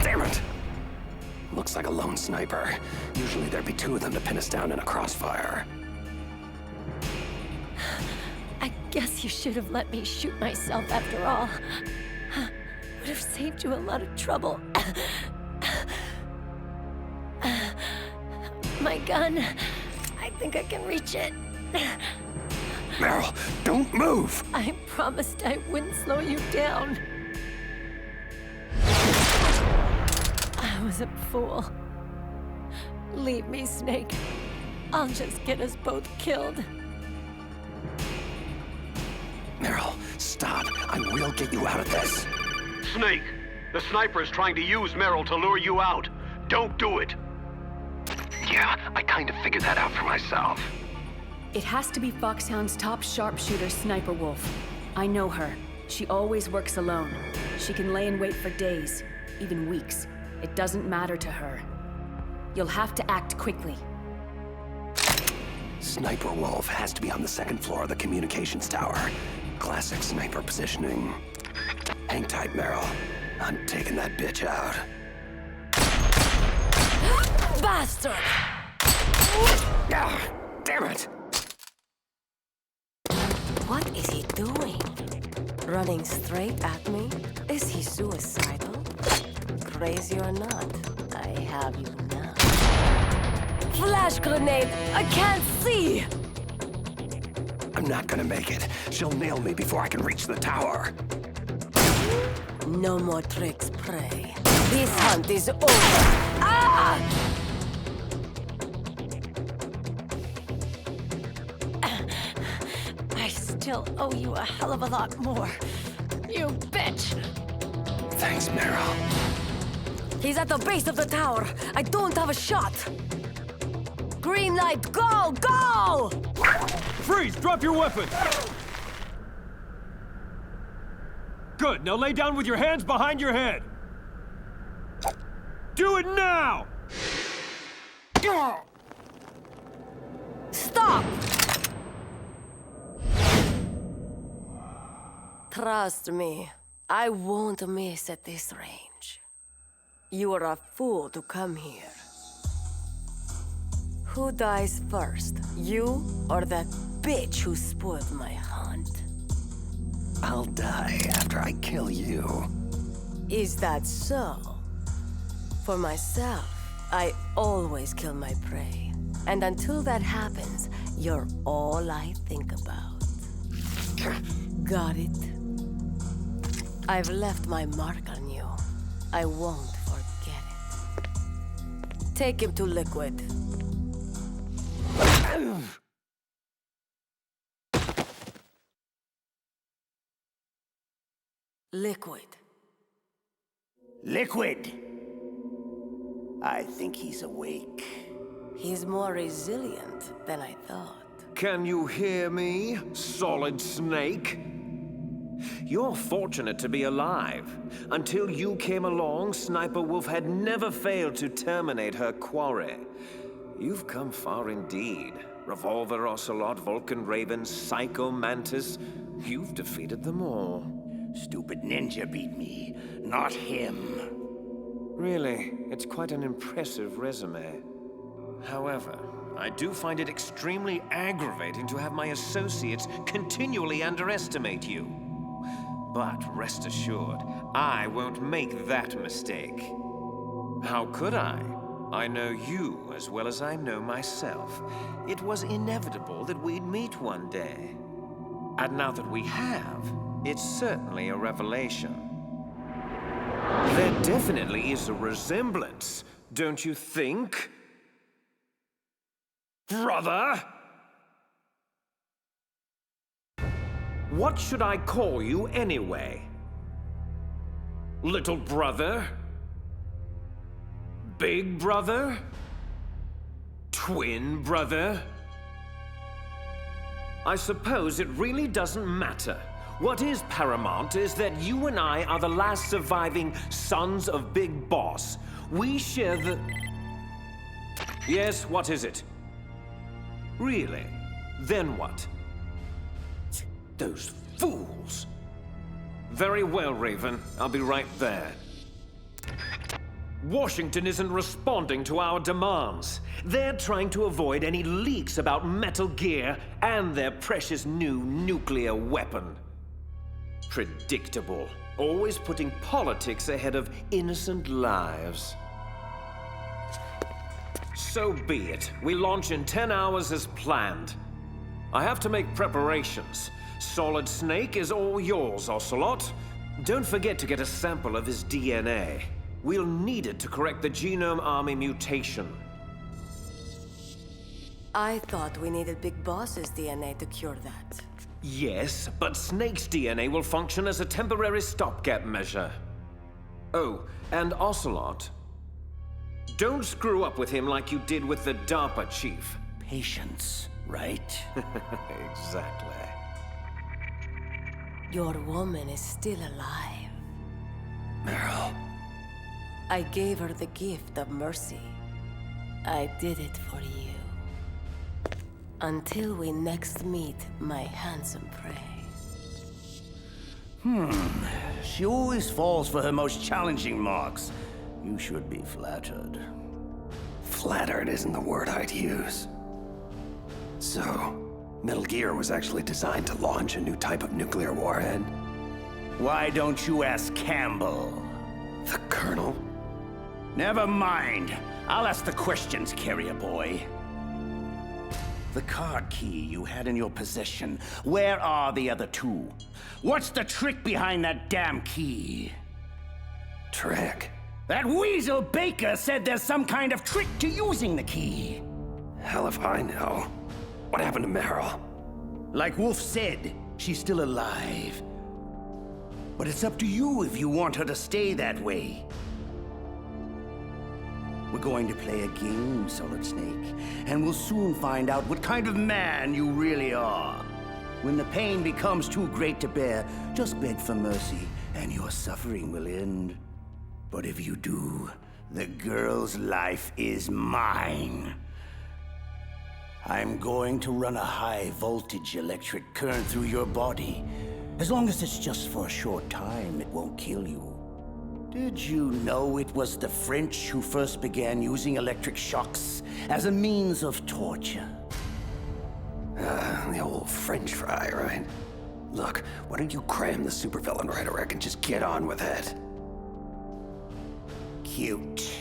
Damn it! Looks like a lone sniper. Usually there'd be two of them to pin us down in a crossfire. I guess you should have let me shoot myself after all. Would have saved you a lot of trouble. My gun. I think I can reach it. Meryl, don't move! I promised I wouldn't slow you down. I was a fool. Leave me, Snake. I'll just get us both killed. Meryl, stop. I will get you out of this. Snake, the sniper is trying to use Meryl to lure you out. Don't do it. Yeah, I kind of figured that out for myself. It has to be Foxhound's top sharpshooter, Sniper Wolf. I know her. She always works alone. She can lay in wait for days, even weeks. It doesn't matter to her. You'll have to act quickly. Sniper Wolf has to be on the second floor of the communications tower. Classic sniper positioning. Hang tight, Meryl. I'm taking that bitch out. Bastard! Ah, damn it! What is he doing? Running straight at me? Is he suicidal? Crazy or not, I have you now. Flash grenade! I can't see! I'm not gonna make it. She'll nail me before I can reach the tower. No more tricks, prey. This hunt is over. Ah! I still owe you a hell of a lot more. You bitch! Thanks, Meryl. He's at the base of the tower. I don't have a shot. Green light, go! Go! Freeze! Drop your weapon! Good, now lay down with your hands behind your head. Do it now! Stop! Trust me, I won't miss at this range. You are a fool to come here. Who dies first, you or that bitch who spoiled my hunt? I'll die after I kill you. Is that so? For myself, I always kill my prey. And until that happens, you're all I think about. Got it? I've left my mark on you. I won't forget it. Take him to Liquid. Liquid. Liquid! I think he's awake. He's more resilient than I thought. Can you hear me, Solid Snake? You're fortunate to be alive. Until you came along, Sniper Wolf had never failed to terminate her quarry. You've come far indeed. Revolver, Ocelot, Vulcan Raven, Psycho Mantis. You've defeated them all. Stupid ninja beat me, not him. Really, it's quite an impressive resume. However, I do find it extremely aggravating to have my associates continually underestimate you. But rest assured, I won't make that mistake. How could I? I know you as well as I know myself. It was inevitable that we'd meet one day. And now that we have, it's certainly a revelation. There definitely is a resemblance, don't you think? Brother? What should I call you anyway? Little brother? Big brother? Twin brother? I suppose it really doesn't matter. What is paramount is that you and I are the last surviving sons of Big Boss. We share the... Yes, what is it? Really? Then what? Those fools! Very well, Raven. I'll be right there. Washington isn't responding to our demands. They're trying to avoid any leaks about Metal Gear and their precious new nuclear weapon. Predictable. Always putting politics ahead of innocent lives. So be it. We launch in 10 hours as planned. I have to make preparations. Solid Snake is all yours, Ocelot. Don't forget to get a sample of his DNA. We'll need it to correct the Genome Army mutation. I thought we needed Big Boss's DNA to cure that. Yes, but Snake's DNA will function as a temporary stopgap measure. Oh, and Ocelot. Don't screw up with him like you did with the DARPA chief. Patience, right? Exactly. Your woman is still alive. Meryl. I gave her the gift of mercy. I did it for you. Until we next meet, my handsome prey. She always falls for her most challenging marks. You should be flattered. Flattered isn't the word I'd use. So, Metal Gear was actually designed to launch a new type of nuclear warhead? Why don't you ask Campbell? The Colonel? Never mind. I'll ask the questions, carrier boy. The card key you had in your possession, where are the other two? What's the trick behind that damn key? Trick? That weasel Baker said there's some kind of trick to using the key. Hell if I know. What happened to Meryl? Like Wolf said, she's still alive. But it's up to you if you want her to stay that way. We're going to play a game, Solid Snake, and we'll soon find out what kind of man you really are. When the pain becomes too great to bear, just beg for mercy, and your suffering will end. But if you do, the girl's life is mine. I'm going to run a high-voltage electric current through your body. As long as it's just for a short time, it won't kill you. Did you know it was the French who first began using electric shocks as a means of torture? The old French fry, right? Look, why don't you cram the supervillain rhetoric and just get on with it? Cute.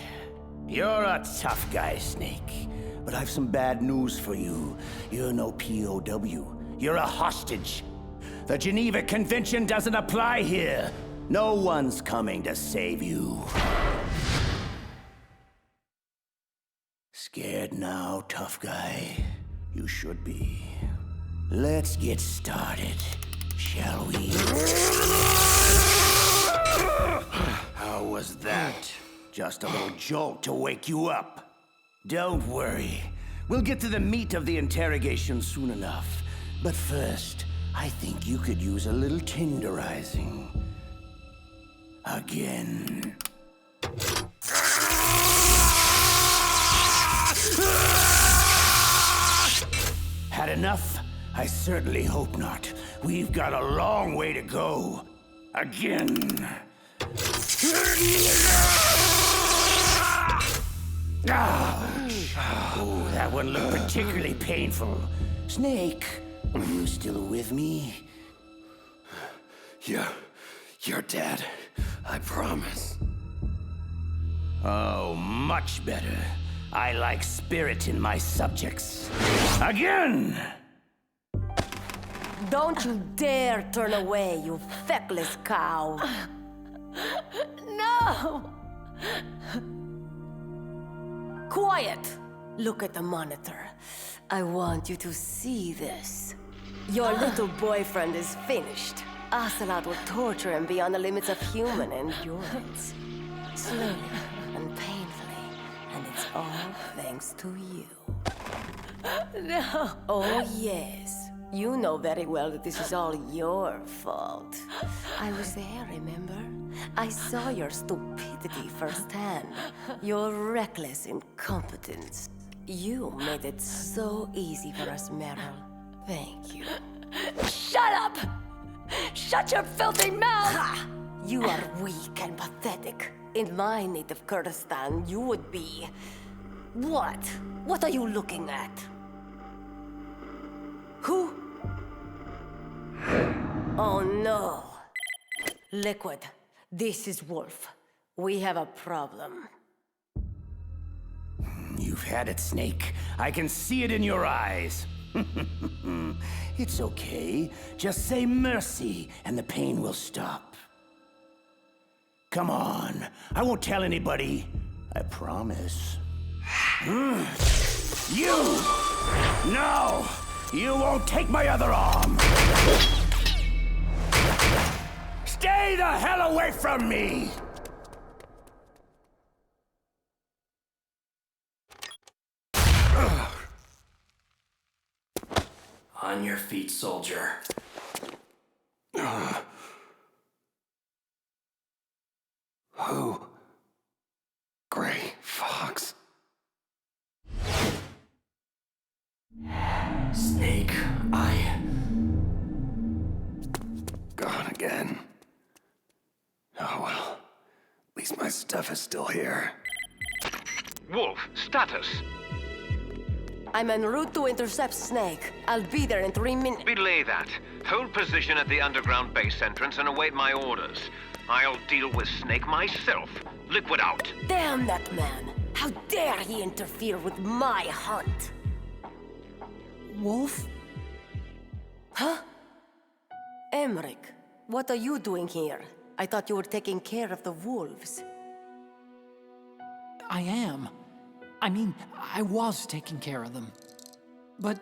You're a tough guy, Snake. But I've some bad news for you. You're no POW. You're a hostage. The Geneva Convention doesn't apply here. No one's coming to save you. Scared now, tough guy? You should be. Let's get started, shall we? How was that? Just a little jolt to wake you up. Don't worry. We'll get to the meat of the interrogation soon enough. But first, I think you could use a little tenderizing. Again. Had enough? I certainly hope not. We've got a long way to go. Again. Oh, that one looked particularly painful. Snake, are you still with me? You're dead. I promise. Oh, much better. I like spirit in my subjects. Again! Don't you dare turn away, you feckless cow. No! Quiet! Look at the monitor. I want you to see this. Your little boyfriend is finished. Ocelot will torture him beyond the limits of human endurance. Slowly and painfully, and it's all thanks to you. No! Oh, yes. You know very well that this is all your fault. I was there, remember? I saw your stupidity firsthand. Your reckless incompetence. You made it so easy for us, Meryl. Thank you. Shut up! Shut your filthy mouth! Ha! You are weak and pathetic. In my native Kurdistan, you would be... What? What are you looking at? Who? Oh no. Liquid, this is Wolf. We have a problem. You've had it, Snake. I can see it in your eyes. It's okay. Just say mercy, and the pain will stop. Come on. I won't tell anybody. I promise. You! No! You won't take my other arm! Stay the hell away from me! On your feet, soldier. Who? Gray Fox. Snake, Gone again. Oh well. At least my stuff is still here. Wolf, status. I'm en route to intercept Snake. I'll be there in 3 minutes. Belay that. Hold position at the underground base entrance and await my orders. I'll deal with Snake myself. Liquid out. Damn that man! How dare he interfere with my hunt? Wolf? Huh? Emmerich, what are you doing here? I thought you were taking care of the wolves. I am. I mean, I was taking care of them. But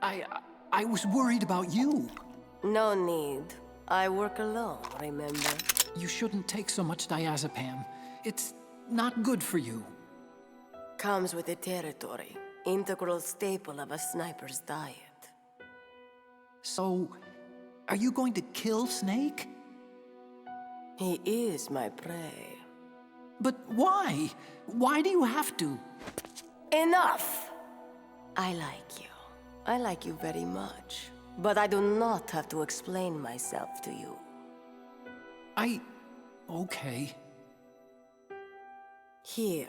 I was worried about you. No need. I work alone, remember? You shouldn't take so much diazepam. It's not good for you. Comes with the territory. Integral staple of a sniper's diet. So, are you going to kill Snake? He is my prey. But why? Why do you have to? Enough! I like you. I like you very much. But I do not have to explain myself to you. Okay. Here.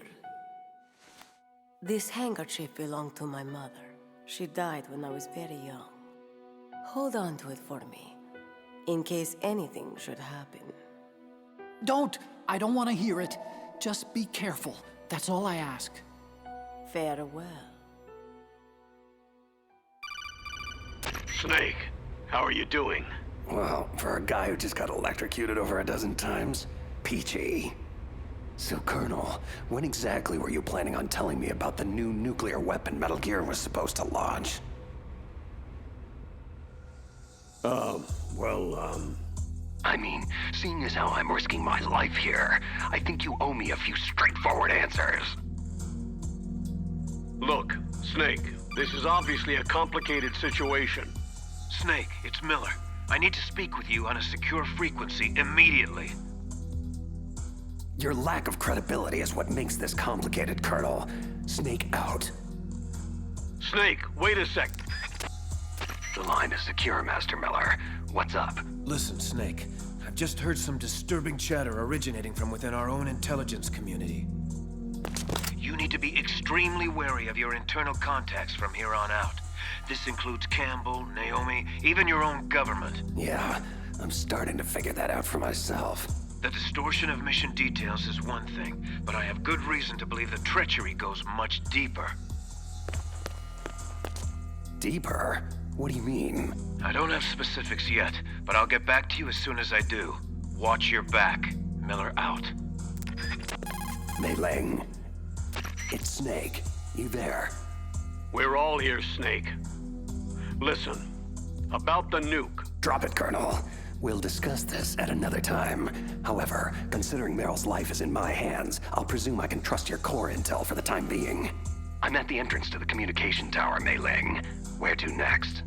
This handkerchief belonged to my mother. She died when I was very young. Hold on to it for me, in case anything should happen. Don't! I don't want to hear it. Just be careful. That's all I ask. Farewell. Snake, how are you doing? Well, for a guy who just got electrocuted over a dozen times, peachy. So, Colonel, when exactly were you planning on telling me about the new nuclear weapon Metal Gear was supposed to launch? I mean, seeing as how I'm risking my life here, I think you owe me a few straightforward answers. Look, Snake, this is obviously a complicated situation. Snake, it's Miller. I need to speak with you on a secure frequency immediately. Your lack of credibility is what makes this complicated, Colonel. Snake out. Snake, wait a sec. The line is secure, Master Miller. What's up? Listen, Snake. I've just heard some disturbing chatter originating from within our own intelligence community. You need to be extremely wary of your internal contacts from here on out. This includes Campbell, Naomi, even your own government. Yeah, I'm starting to figure that out for myself. The distortion of mission details is one thing, but I have good reason to believe the treachery goes much deeper. Deeper? What do you mean? I don't have specifics yet, but I'll get back to you as soon as I do. Watch your back. Miller out. Mei Ling. It's Snake. You there? We're all here, Snake. Listen, about the nuke. Drop it, Colonel. We'll discuss this at another time. However, considering Meryl's life is in my hands, I'll presume I can trust your core intel for the time being. I'm at the entrance to the communication tower, Mei Ling. Where to next?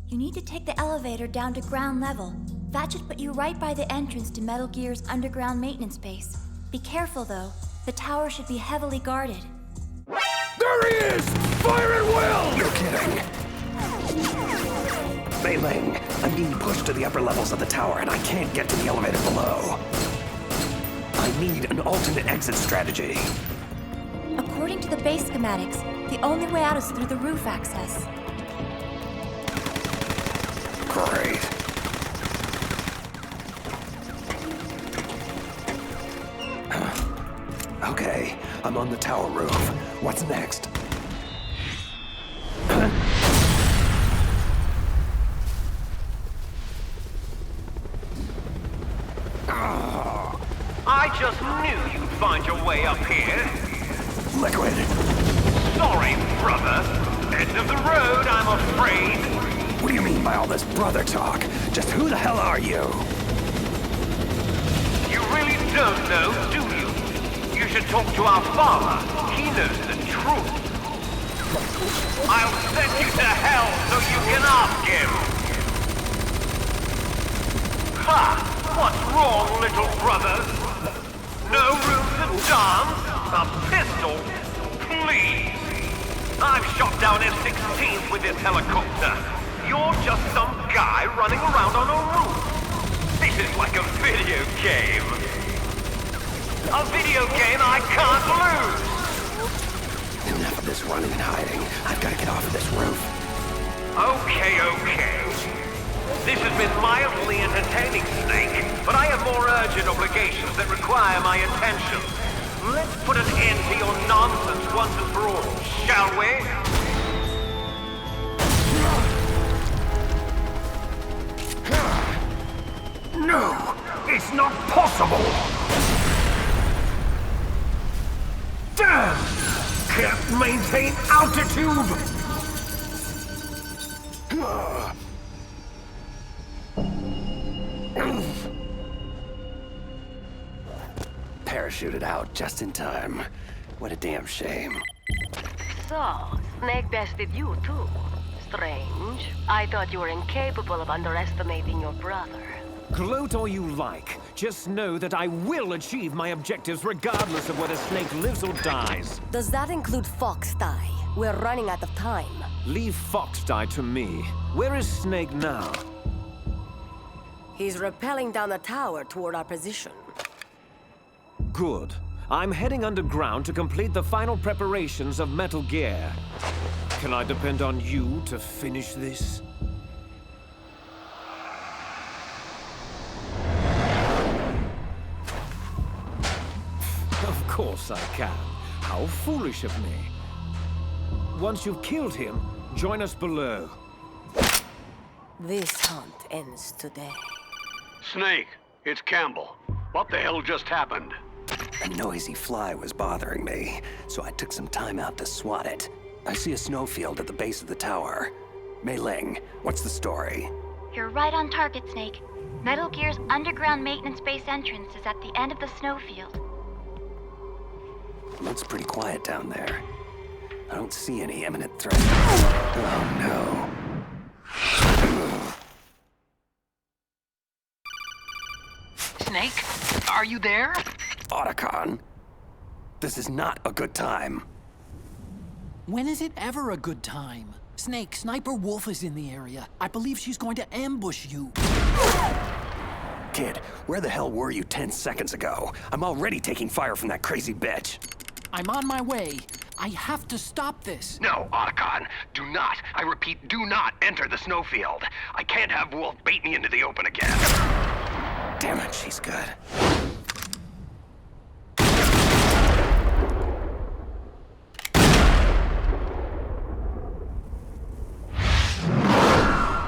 You need to take the elevator down to ground level. That should put you right by the entrance to Metal Gear's underground maintenance base. Be careful, though. The tower should be heavily guarded. There he is! Fire at will! You're kidding. Mei Ling, I'm being pushed to the upper levels of the tower and I can't get to the elevator below. I need an alternate exit strategy. According to the base schematics, the only way out is through the roof access. Great. Okay, I'm on the tower roof. What's next? I just knew you'd find your way up here. Liquid. Sorry, brother. End of the road. road, I'm afraid. What do you mean by all this brother talk? Just who the hell are you? You really don't know, do you? You should talk to our father. He knows the truth. I'll send you to hell so you can ask him. Ha! What's wrong, little brother? No room to dance? A pistol? Please! I've shot down F-16s with this helicopter. You're just some guy running around on a roof. This is like a video game. A video game I can't lose! Enough of this running and hiding. I've got to get off of this roof. Okay. This has been mildly entertaining, Snake, but I have more urgent obligations that require my attention. Let's put an end to your nonsense once and for all, shall we? No! It's not possible! Damn! Can't maintain altitude! Parachuted out just in time. What a damn shame. So, Snake bested you too. Strange. I thought you were incapable of underestimating your brother. Gloat all you like. Just know that I will achieve my objectives regardless of whether Snake lives or dies. Does that include Fox Die? We're running out of time. Leave Fox Die to me. Where is Snake now? He's rappelling down the tower toward our position. Good. I'm heading underground to complete the final preparations of Metal Gear. Can I depend on you to finish this? Of course I can. How foolish of me. Once you've killed him, join us below. This hunt ends today. Snake, it's Campbell. What the hell just happened? A noisy fly was bothering me, so I took some time out to swat it. I see a snowfield at the base of the tower. Mei Ling, what's the story? You're right on target, Snake. Metal Gear's underground maintenance base entrance is at the end of the snowfield. Looks pretty quiet down there. I don't see any imminent threat. Oh no. Snake, are you there? Otacon, this is not a good time. When is it ever a good time? Snake, Sniper Wolf is in the area. I believe she's going to ambush you. Kid, where the hell were you 10 seconds ago? I'm already taking fire from that crazy bitch. I'm on my way. I have to stop this. No, Otacon, do not. I repeat, do not enter the snowfield. I can't have Wolf bait me into the open again. Damn it, she's good.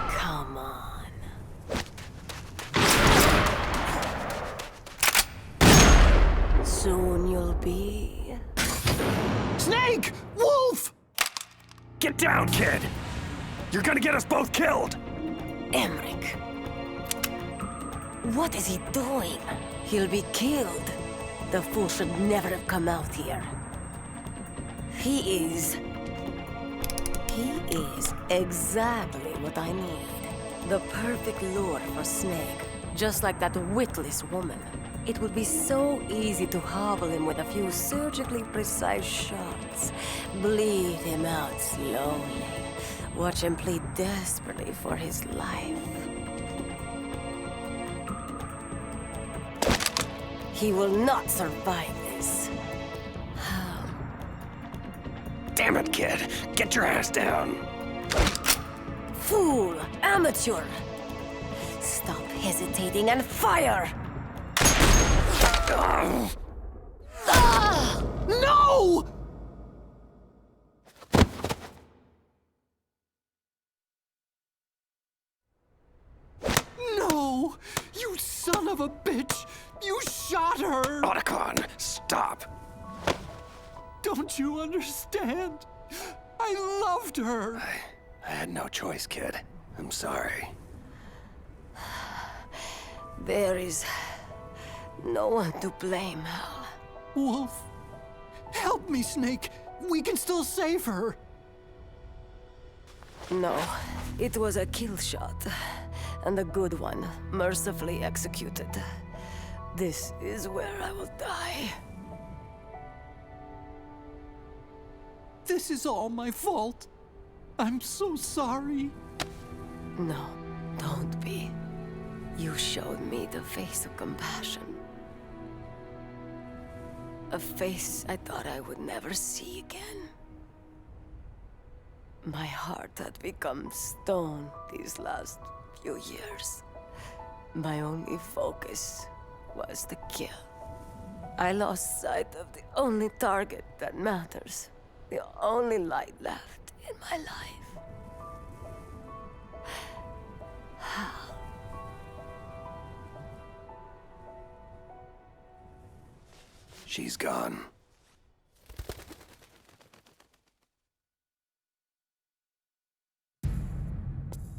Come on. Soon you'll be... Snake! Wolf! Get down, kid! You're gonna get us both killed! Emmerich. What is he doing? He'll be killed. The fool should never have come out here. He is exactly what I need. The perfect lure for Snake. Just like that witless woman. It would be so easy to hobble him with a few surgically precise shots. Bleed him out slowly. Watch him plead desperately for his life. He will not survive this. Damn it, kid. Get your ass down. Fool! Amateur! Stop hesitating and fire! No! No! You son of a bitch! You shot her! Otacon, stop. Don't you understand? I loved her. I had no choice, kid. I'm sorry. There is no one to blame, Hal. Wolf, help me, Snake. We can still save her. No, it was a kill shot, and a good one, mercifully executed. This is where I will die. This is all my fault. I'm so sorry. No, don't be. You showed me the face of compassion. A face I thought I would never see again. My heart had become stone these last few years. My only focus was the kill. I lost sight of the only target that matters. The only light left in my life. Hal. She's gone.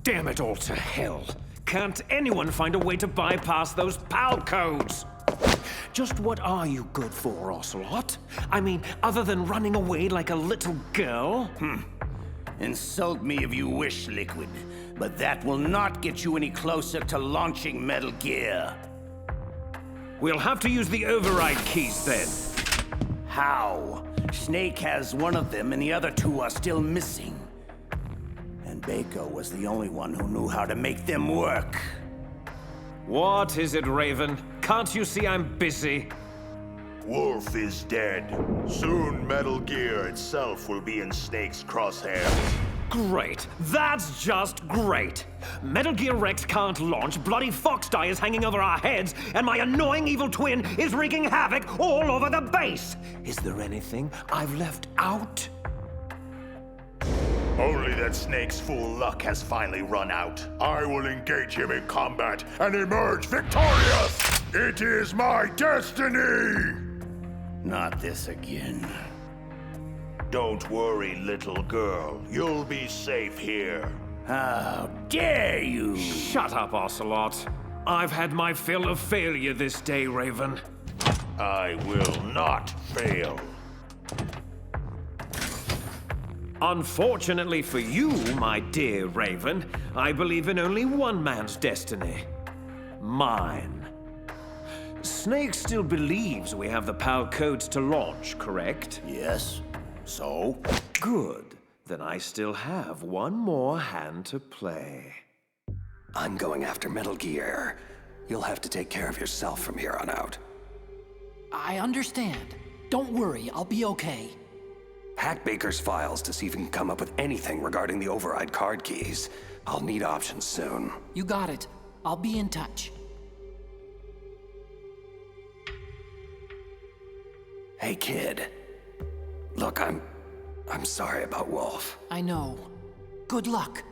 Damn it all to hell. Can't anyone find a way to bypass those PAL codes? Just what are you good for, Ocelot? I mean, other than running away like a little girl? Insult me if you wish, Liquid, but that will not get you any closer to launching Metal Gear. We'll have to use the override keys then. How? Snake has one of them and the other two are still missing. And Baker was the only one who knew how to make them work. What is it, Raven? Can't you see I'm busy? Wolf is dead. Soon Metal Gear itself will be in Snake's crosshairs. Great. That's just great. Metal Gear Rex can't launch, bloody Foxdie is hanging over our heads, and my annoying evil twin is wreaking havoc all over the base. Is there anything I've left out? Only that Snake's fool luck has finally run out. I will engage him in combat and emerge victorious! It is my destiny! Not this again. Don't worry, little girl. You'll be safe here. How dare you! Shut up, Ocelot. I've had my fill of failure this day, Raven. I will not fail. Unfortunately for you, my dear Raven, I believe in only one man's destiny. Mine. Snake still believes we have the PAL codes to launch, correct? Yes. So? Good. Then I still have one more hand to play. I'm going after Metal Gear. You'll have to take care of yourself from here on out. I understand. Don't worry, I'll be okay. Hack Baker's files to see if you can come up with anything regarding the override card keys. I'll need options soon. You got it. I'll be in touch. Hey, kid. Look, I'm sorry about Wolf. I know. Good luck.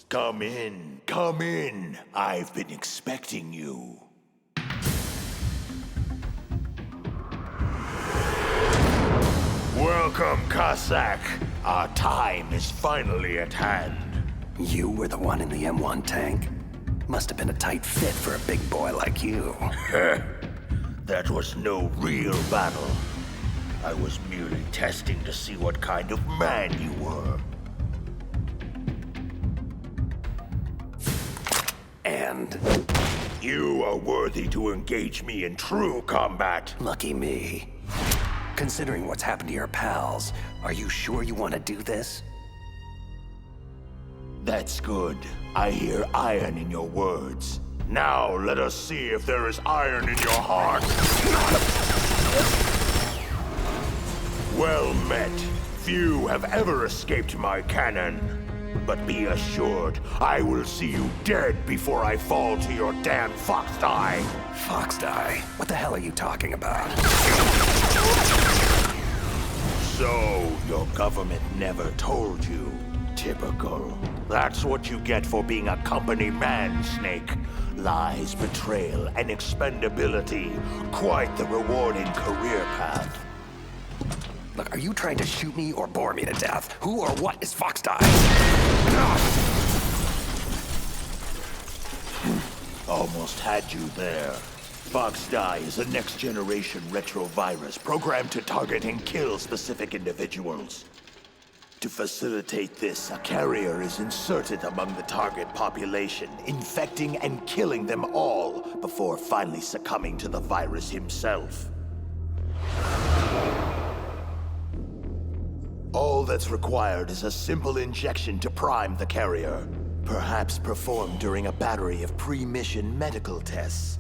Come in, come in. I've been expecting you. Welcome, Cossack. Our time is finally at hand. You were the one in the M1 tank? Must have been a tight fit for a big boy like you. That was no real battle. I was merely testing to see what kind of man you were. And? You are worthy to engage me in true combat. Lucky me. Considering what's happened to your pals, are you sure you want to do this? That's good. I hear iron in your words. Now let us see if there is iron in your heart. Well met. Few have ever escaped my cannon. But be assured, I will see you dead before I fall to your damn Foxdie. Foxdie? What the hell are you talking about? So, your government never told you. Typical. That's what you get for being a company man, Snake. Lies, betrayal, and expendability. Quite the rewarding career path. Look, are you trying to shoot me or bore me to death? Who or what is Fox Die? Almost had you there. Fox Die is a next-generation retrovirus programmed to target and kill specific individuals. To facilitate this, a carrier is inserted among the target population, infecting and killing them all before finally succumbing to the virus himself. All that's required is a simple injection to prime the carrier, perhaps performed during a battery of pre-mission medical tests.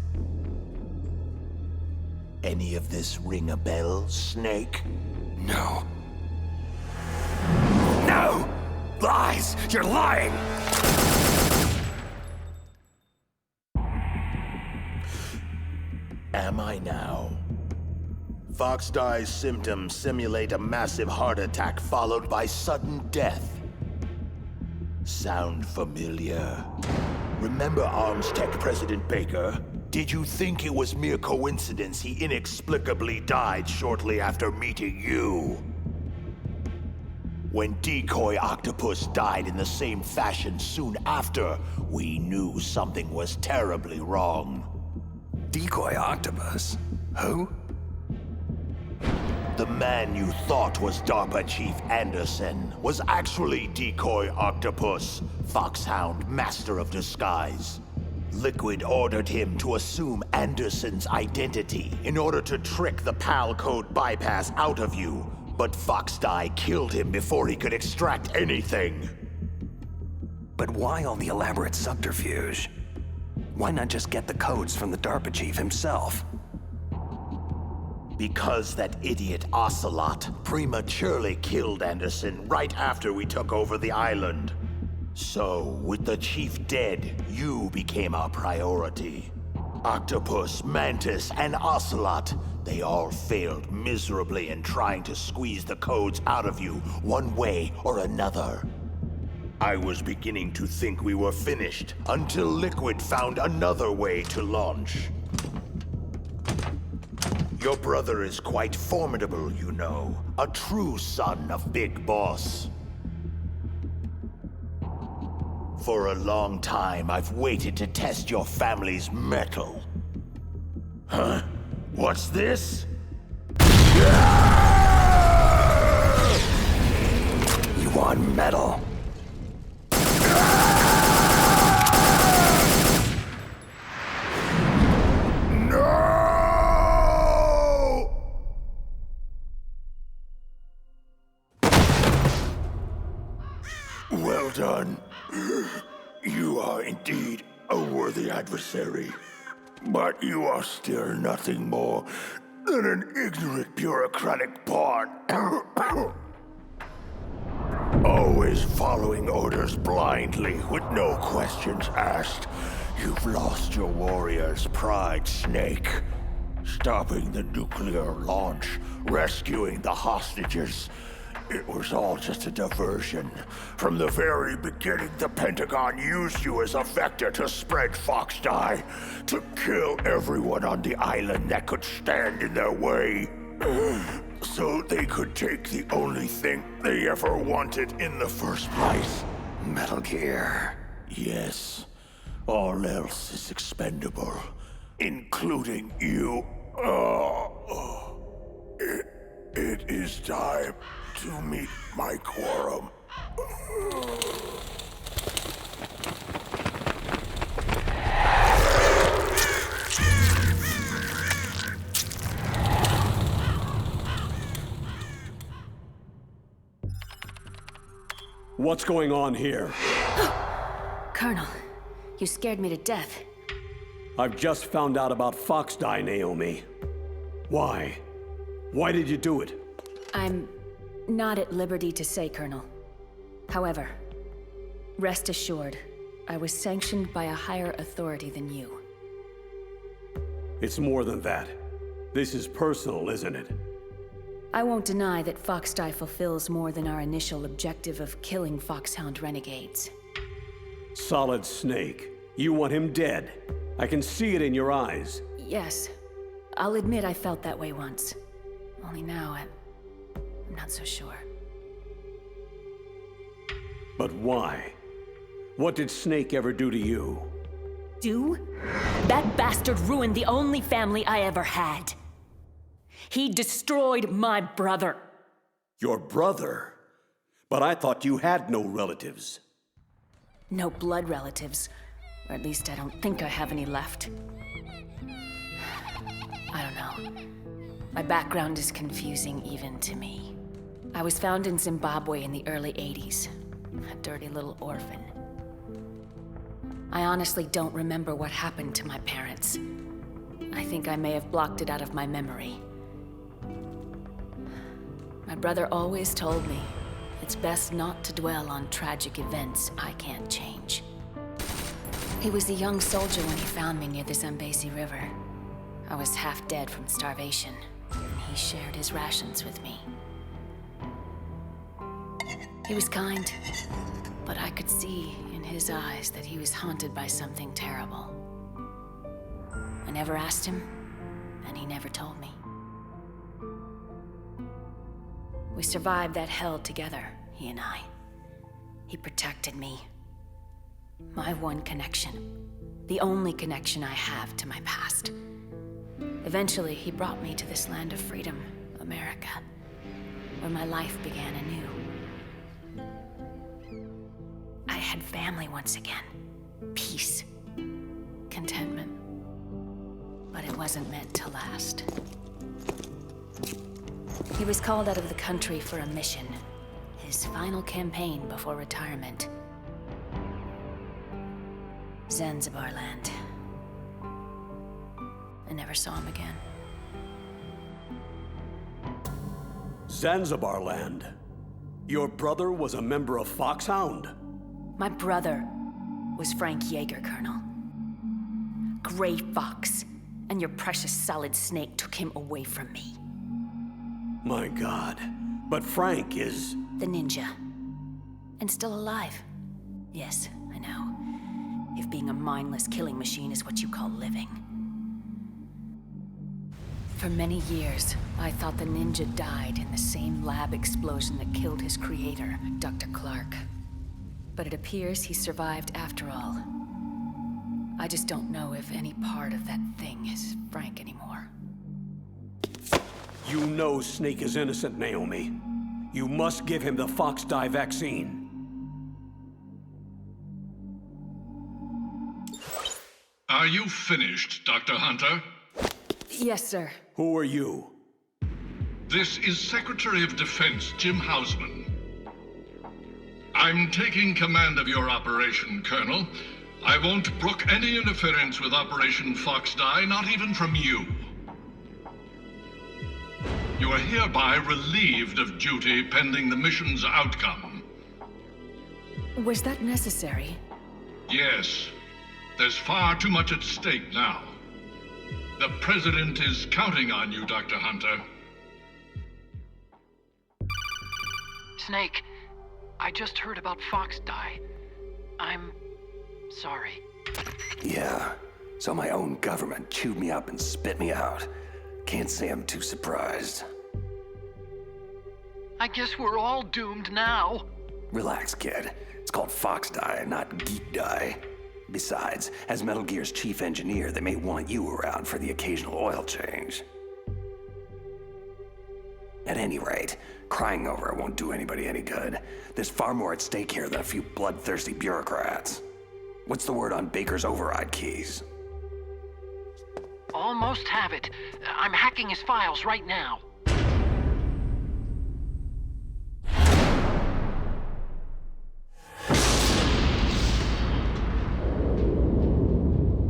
Any of this ring a bell, Snake? No. No! Lies! You're lying! Am I now? Fox Die's symptoms simulate a massive heart attack followed by sudden death. Sound familiar? Remember Arms Tech President Baker? Did you think it was mere coincidence he inexplicably died shortly after meeting you? When Decoy Octopus died in the same fashion soon after, we knew something was terribly wrong. Decoy Octopus? Who? The man you thought was DARPA Chief Anderson was actually Decoy Octopus, Foxhound Master of Disguise. Liquid ordered him to assume Anderson's identity in order to trick the PAL code bypass out of you, but Fox Die killed him before he could extract anything. But why all the elaborate subterfuge? Why not just get the codes from the DARPA chief himself? Because that idiot Ocelot prematurely killed Anderson right after we took over the island. So, with the chief dead, you became our priority. Octopus, Mantis, and Ocelot, they all failed miserably in trying to squeeze the codes out of you one way or another. I was beginning to think we were finished until Liquid found another way to launch. Your brother is quite formidable, you know. A true son of Big Boss. For a long time, I've waited to test your family's mettle. Huh? What's this? You want metal? Well done. You are indeed a worthy adversary. But you are still nothing more than an ignorant bureaucratic pawn. Always following orders blindly with no questions asked. You've lost your warrior's pride, Snake. Stopping the nuclear launch, rescuing the hostages. It was all just a diversion. From the very beginning, the Pentagon used you as a vector to spread Fox Die, to kill everyone on the island that could stand in their way. So they could take the only thing they ever wanted in the first place. Metal Gear. Yes. All else is expendable, including you. It is time to meet my quorum. What's going on here? Colonel, you scared me to death. I've just found out about Fox Die, Naomi. Why? Why did you do it? I'm not at liberty to say, Colonel. However, rest assured, I was sanctioned by a higher authority than you. It's more than that. This is personal, isn't it? I won't deny that Fox Die fulfills more than our initial objective of killing Foxhound renegades. Solid Snake. You want him dead. I can see it in your eyes. Yes. I'll admit I felt that way once. Only now, I'm not so sure. But why? What did Snake ever do to you? Do? That bastard ruined the only family I ever had. He destroyed my brother. Your brother? But I thought you had no relatives. No blood relatives. Or at least I don't think I have any left. I don't know. My background is confusing even to me. I was found in Zimbabwe in the early 80s. A dirty little orphan. I honestly don't remember what happened to my parents. I think I may have blocked it out of my memory. My brother always told me it's best not to dwell on tragic events I can't change. He was a young soldier when he found me near the Zambezi River. I was half dead from starvation, and he shared his rations with me. He was kind, but I could see in his eyes that he was haunted by something terrible. I never asked him, and he never told me. We survived that hell together, he and I. He protected me. My one connection. The only connection I have to my past. Eventually, he brought me to this land of freedom, America, where my life began anew. I had family once again. Peace. Contentment. But it wasn't meant to last. He was called out of the country for a mission. His final campaign before retirement. Zanzibar land. I never saw him again. Zanzibar land? Your brother was a member of Foxhound? My brother was Frank Yeager, Colonel. Gray Fox. And your precious Solid Snake took him away from me. My God. But Frank is... The ninja. And still alive. Yes, I know. If being a mindless killing machine is what you call living. For many years, I thought the ninja died in the same lab explosion that killed his creator, Dr. Clark. But it appears he survived after all. I just don't know if any part of that thing is Frank anymore. You know Snake is innocent, Naomi. You must give him the Fox Dye vaccine. Are you finished, Dr. Hunter? Yes, sir. Who are you? This is Secretary of Defense Jim Hausman. I'm taking command of your operation, Colonel. I won't brook any interference with Operation Fox Dye, not even from you. You are hereby relieved of duty pending the mission's outcome. Was that necessary? Yes. There's far too much at stake now. The President is counting on you, Dr. Hunter. Snake, I just heard about Fox Dye. I'm sorry. Yeah, so my own government chewed me up and spit me out. Can't say I'm too surprised. I guess we're all doomed now. Relax, kid. It's called Fox Dye, not Geek Dye. Besides, as Metal Gear's chief engineer, they may want you around for the occasional oil change. At any rate, crying over it won't do anybody any good. There's far more at stake here than a few bloodthirsty bureaucrats. What's the word on Baker's override keys? Almost have it. I'm hacking his files right now.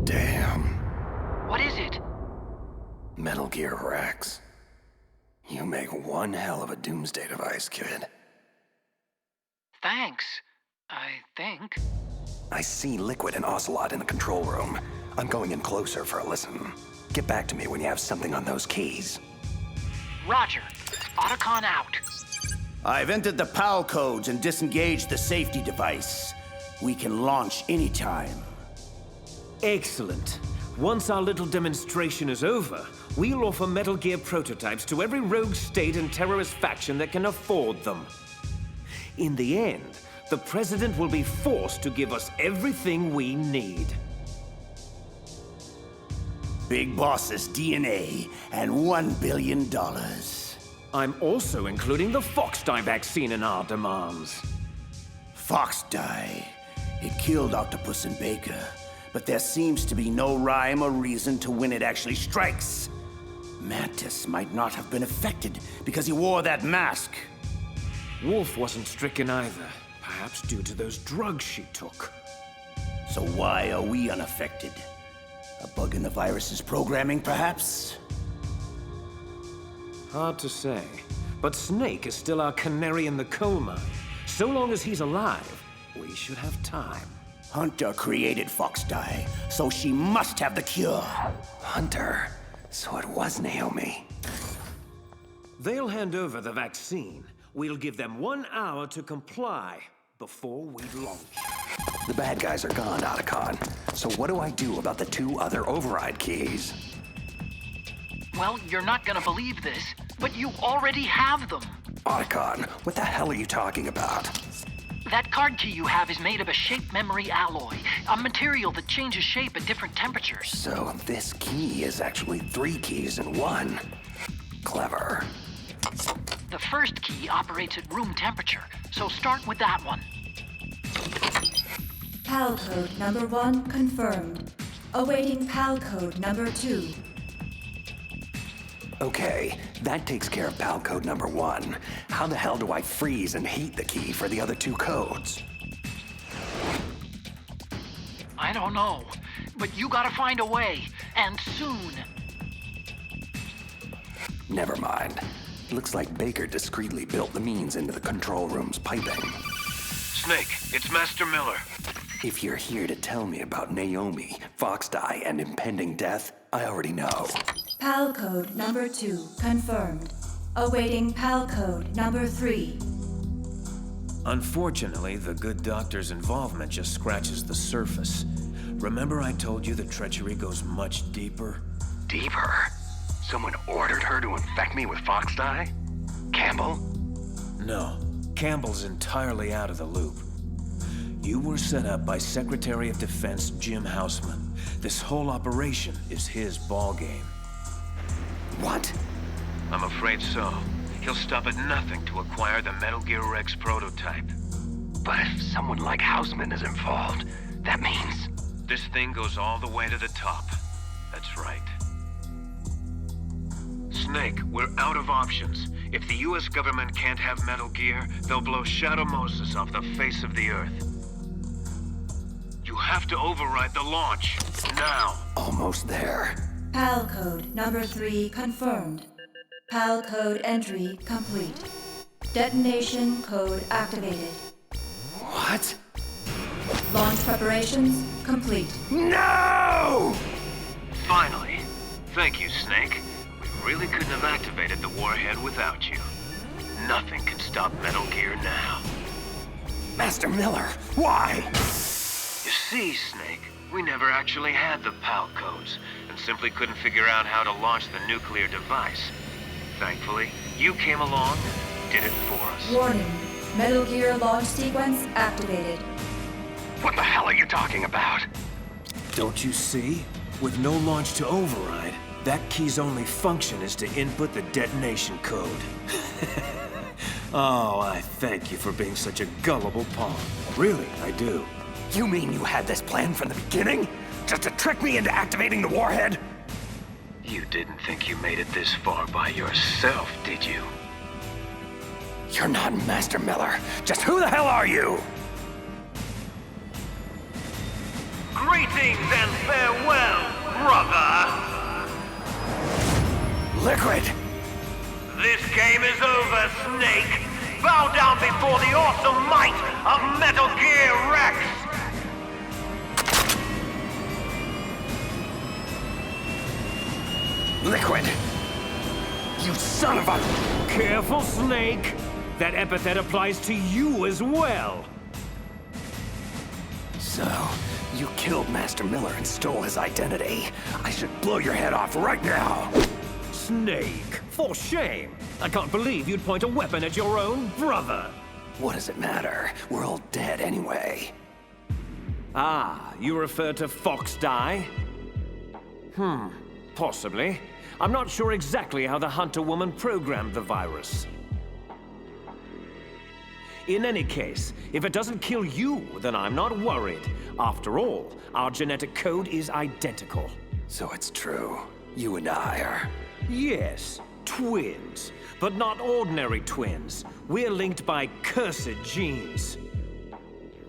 Damn. What is it? Metal Gear Rex. You make one hell of a doomsday device, kid. Thanks, I think. I see Liquid and Ocelot in the control room. I'm going in closer for a listen. Get back to me when you have something on those keys. Roger. Otacon out. I've entered the PAL codes and disengaged the safety device. We can launch anytime. Excellent. Once our little demonstration is over, we'll offer Metal Gear prototypes to every rogue state and terrorist faction that can afford them. In the end, the President will be forced to give us everything we need. Big Boss's DNA and $1 billion. I'm also including the Fox-Die vaccine in our demands. Fox-Die. It killed Octopus and Baker, but there seems to be no rhyme or reason to when it actually strikes. Mantis might not have been affected because he wore that mask. Wolf wasn't stricken either, perhaps due to those drugs she took. So why are we unaffected? A bug in the virus's programming, perhaps? Hard to say, but Snake is still our canary in the coal mine. So long as he's alive, we should have time. Hunter created Fox-Die, so she must have the cure. Hunter? So it was Naomi. They'll hand over the vaccine. We'll give them 1 hour to comply before we launch. The bad guys are gone, Otacon. So what do I do about the 2 other override keys? Well, you're not gonna believe this, but you already have them. Otacon, what the hell are you talking about? That card key you have is made of a shape memory alloy, a material that changes shape at different temperatures. So this key is actually 3 keys in one. Clever. The first key operates at room temperature, so start with that one. PAL code number 1 confirmed. Awaiting PAL code number 2. Okay, that takes care of PAL code number 1. How the hell do I freeze and heat the key for the other 2 codes? I don't know, but you gotta find a way, and soon. Never mind. Looks like Baker discreetly built the means into the control room's piping. Snake, it's Master Miller. If you're here to tell me about Naomi, Fox-Die, and impending death, I already know. PAL code number 2 confirmed. Awaiting PAL code number 3. Unfortunately, the good doctor's involvement just scratches the surface. Remember I told you the treachery goes much deeper? Deeper? Someone ordered her to infect me with Fox-Die? Campbell? No, Campbell's entirely out of the loop. You were set up by Secretary of Defense Jim Houseman. This whole operation is his ballgame. What? I'm afraid so. He'll stop at nothing to acquire the Metal Gear Rex prototype. But if someone like Houseman is involved, that means... This thing goes all the way to the top. That's right. Snake, we're out of options. If the US government can't have Metal Gear, they'll blow Shadow Moses off the face of the Earth. You have to override the launch. Now. Almost there. PAL code number 3 confirmed. PAL code entry complete. Detonation code activated. What? Launch preparations complete. No! Finally. Thank you, Snake. We really couldn't have activated the warhead without you. Nothing can stop Metal Gear now. Master Miller, why? You see, Snake, we never actually had the PAL codes, and simply couldn't figure out how to launch the nuclear device. Thankfully, you came along and did it for us. Warning. Metal Gear launch sequence activated. What the hell are you talking about? Don't you see? With no launch to override, that key's only function is to input the detonation code. Oh, I thank you for being such a gullible pawn. Really, I do. You mean you had this plan from the beginning? Just to trick me into activating the warhead? You didn't think you made it this far by yourself, did you? You're not Master Miller. Just who the hell are you? Greetings and farewell, brother! Liquid! This game is over, Snake! Bow down before the awesome might of Metal Gear Rex! Liquid! You son of a... Careful, Snake! That epithet applies to you as well! So, you killed Master Miller and stole his identity. I should blow your head off right now. Snake, for shame. I can't believe you'd point a weapon at your own brother. What does it matter? We're all dead anyway. Ah, you refer to Fox Die? Possibly. I'm not sure exactly how the Hunter woman programmed the virus. In any case, if it doesn't kill you, then I'm not worried. After all, our genetic code is identical. So it's true. You and I are... Yes, twins. But not ordinary twins. We're linked by cursed genes.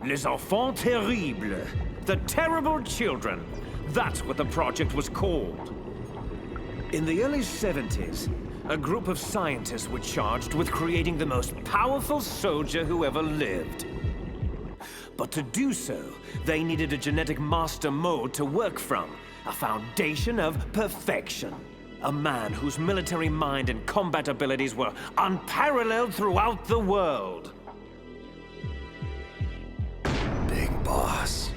Les enfants terribles. The terrible children. That's what the project was called. In the early 70s, a group of scientists were charged with creating the most powerful soldier who ever lived. But to do so, they needed a genetic master mold to work from, a foundation of perfection. A man whose military mind and combat abilities were unparalleled throughout the world. Big Boss.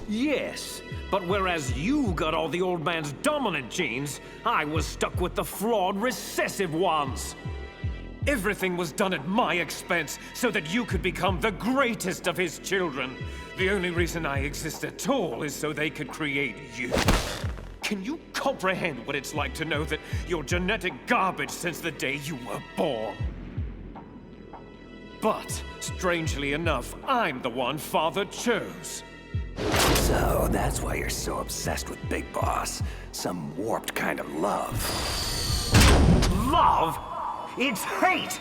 Yes, but whereas you got all the old man's dominant genes, I was stuck with the flawed recessive ones. Everything was done at my expense so that you could become the greatest of his children. The only reason I exist at all is so they could create you. Can you comprehend what it's like to know that you're genetic garbage since the day you were born? But, strangely enough, I'm the one Father chose. So, that's why you're so obsessed with Big Boss. Some warped kind of love. Love? It's hate!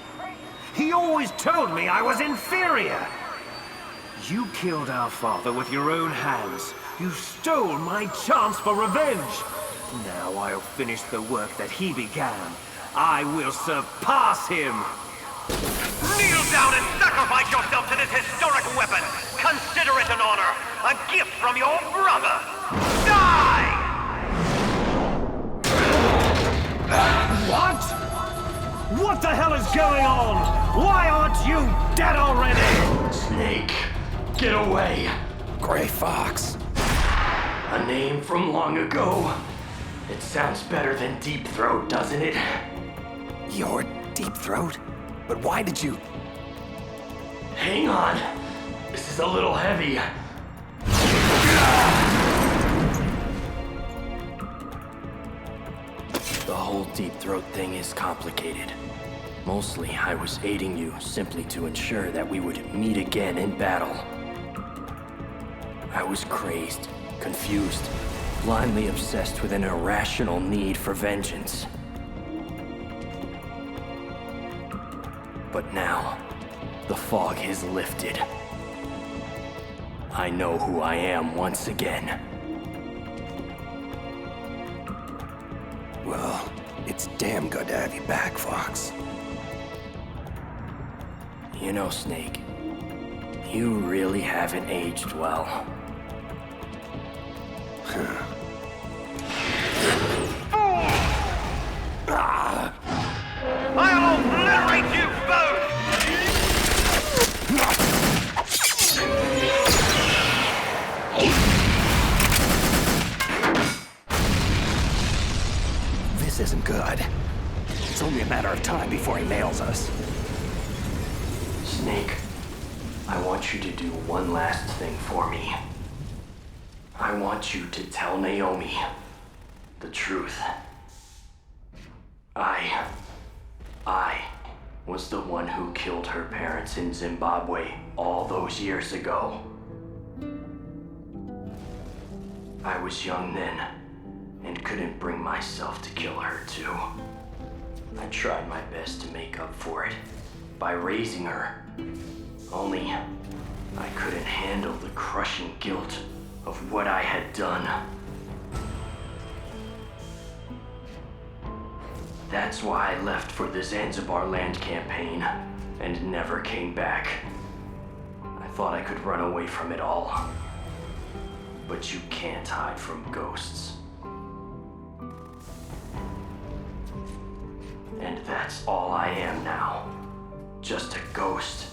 He always told me I was inferior! You killed our father with your own hands. You stole my chance for revenge. Now I'll finish the work that he began. I will surpass him! Kneel down and sacrifice yourself to this historic weapon! Consider it an honor! A gift from your brother! Die! What? What the hell is going on? Why aren't you dead already? Snake, get away! Gray Fox. A name from long ago. It sounds better than Deep Throat, doesn't it? You're Deep Throat? But why did you... Hang on. This is a little heavy. The whole Deep Throat thing is complicated. Mostly, I was aiding you simply to ensure that we would meet again in battle. I was crazed, confused, blindly obsessed with an irrational need for vengeance. But now, the fog has lifted. I know who I am once again. Well, it's damn good to have you back, Fox. You know, Snake, you really haven't aged well. I'll obliterate you both! This isn't good. It's only a matter of time before he nails us. Snake, I want you to do one last thing for me. I want you to tell Naomi the truth. I was the one who killed her parents in Zimbabwe all those years ago. I was young then, and couldn't bring myself to kill her too. I tried my best to make up for it by raising her. Only, I couldn't handle the crushing guilt of what I had done. That's why I left for the Zanzibar land campaign and never came back. I thought I could run away from it all. But you can't hide from ghosts. And that's all I am now. Just a ghost,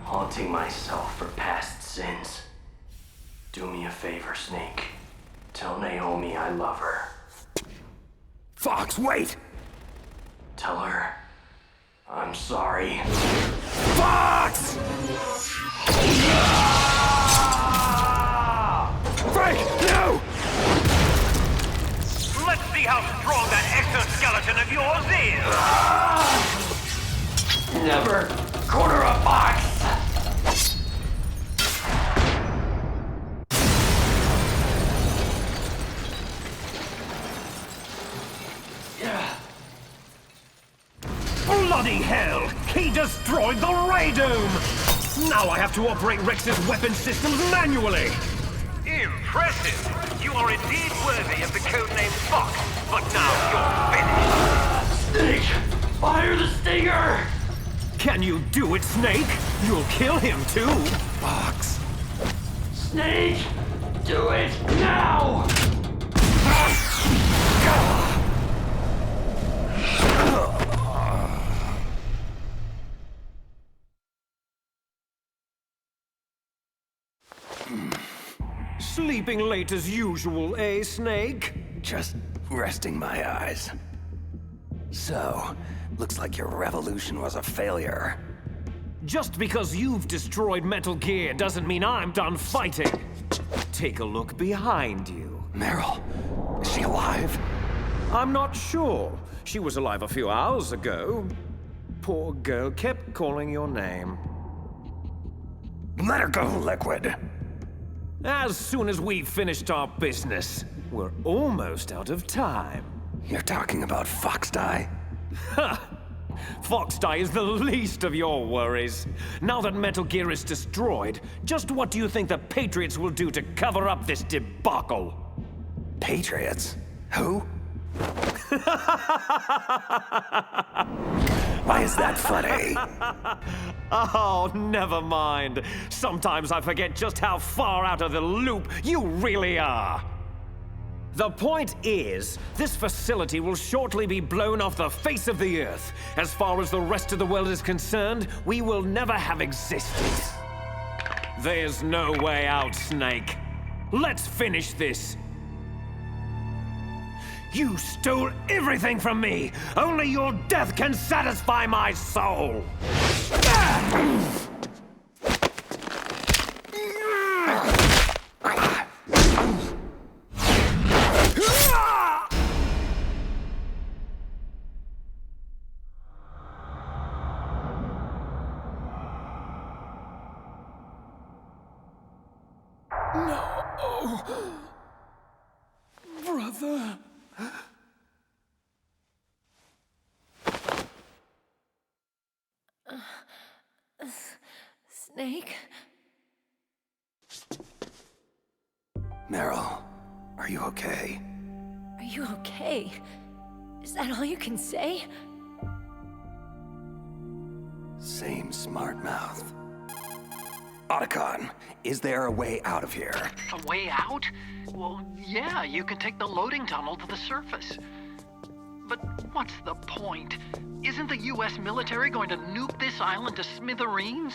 haunting myself for past sins. Do me a favor, Snake. Tell Naomi I love her. Fox, wait! Tell her I'm sorry. Fox! Frank, no! Let's see how strong that exoskeleton of yours is! Never corner a fox! Bloody hell! He destroyed the ray dome! Now I have to operate Rex's weapon systems manually! Impressive! You are indeed worthy of the codename Fox, but now you're finished! Snake! Fire the stinger! Can you do it, Snake? You'll kill him too! Fox! Snake! Do it now! Sleeping late as usual, eh, Snake? Just resting my eyes. So, looks like your revolution was a failure. Just because you've destroyed Metal Gear doesn't mean I'm done fighting. Take a look behind you. Meryl, is she alive? I'm not sure. She was alive a few hours ago. Poor girl kept calling your name. Let her go, Liquid. As soon as we've finished our business, we're almost out of time. You're talking about Foxdie? Ha! Foxdie is the least of your worries. Now that Metal Gear is destroyed, just what do you think the Patriots will do to cover up this debacle? Patriots? Who? Why is that funny? Oh, never mind. Sometimes I forget just how far out of the loop you really are. The point is, this facility will shortly be blown off the face of the Earth. As far as the rest of the world is concerned, we will never have existed. There's no way out, Snake. Let's finish this. You stole everything from me! Only your death can satisfy my soul! No! Brother! Snake? Meryl, are you okay? Are you okay? Is that all you can say? Same smart mouth. Otacon, is there a way out of here? A way out? Well, yeah, you can take the loading tunnel to the surface. But what's the point? Isn't the US military going to nuke this island to smithereens?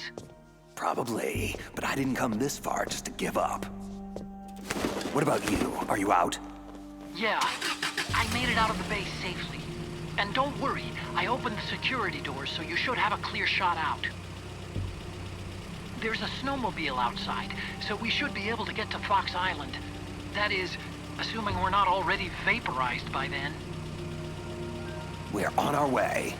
Probably, but I didn't come this far just to give up. What about you? Are you out? Yeah, I made it out of the base safely. And don't worry, I opened the security doors, so you should have a clear shot out. There's a snowmobile outside, so we should be able to get to Fox Island. That is, assuming we're not already vaporized by then. We're on our way.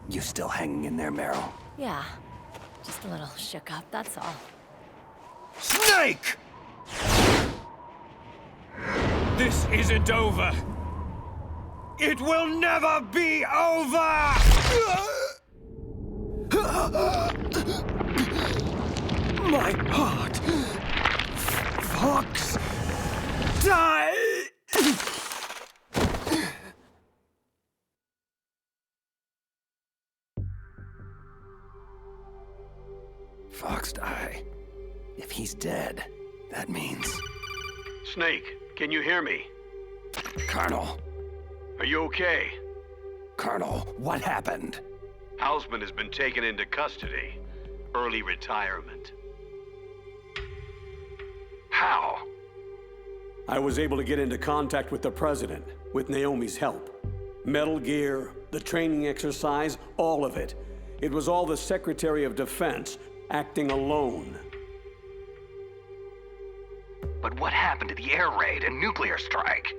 You still hanging in there, Meryl? Yeah. Just a little shook up, that's all. Snake! This isn't over. It will never be over! My heart. Fox. Die! Foxdie. If he's dead, that means... Snake, Can you hear me? Colonel. Are you okay? Colonel, what happened? Hausman has been taken into custody. Early retirement. How? I was able to get into contact with the President, with Naomi's help. Metal Gear, the training exercise, all of it. It was all the Secretary of Defense, acting alone. But what happened to the air raid and nuclear strike?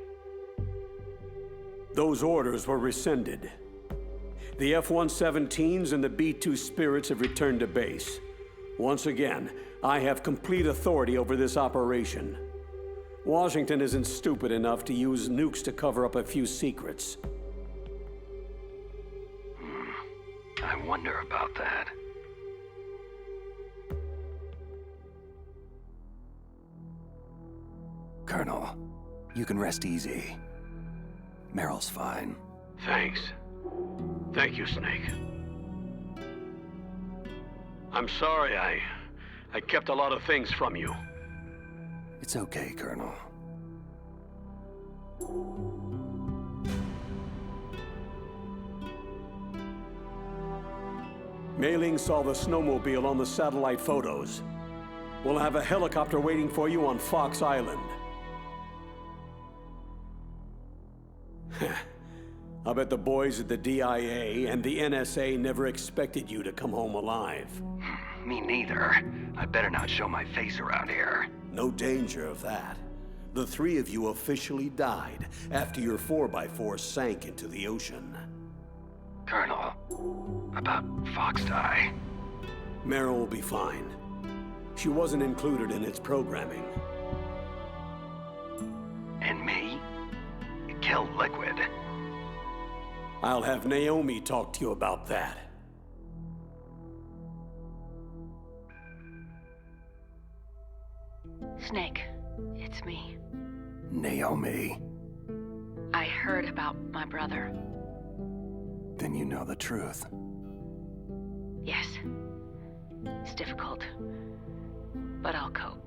Those orders were rescinded. The F-117s and the B-2 Spirits have returned to base. Once again, I have complete authority over this operation. Washington isn't stupid enough to use nukes to cover up a few secrets. I wonder about that. Colonel, you can rest easy. Meryl's fine. Thanks. Thank you, Snake. I'm sorry I kept a lot of things from you. It's okay, Colonel. Mei Ling saw the snowmobile on the satellite photos. We'll have a helicopter waiting for you on Fox Island. I bet the boys at the DIA and the NSA never expected you to come home alive. Me neither. I better not show my face around here. No danger of that. The three of you officially died after your 4x4 sank into the ocean. Colonel, about Fox Die. Meryl will be fine. She wasn't included in its programming. And me? You killed Liquid. I'll have Naomi talk to you about that. Snake, it's me. Naomi. I heard about my brother. Then you know the truth. Yes. It's difficult. But I'll cope.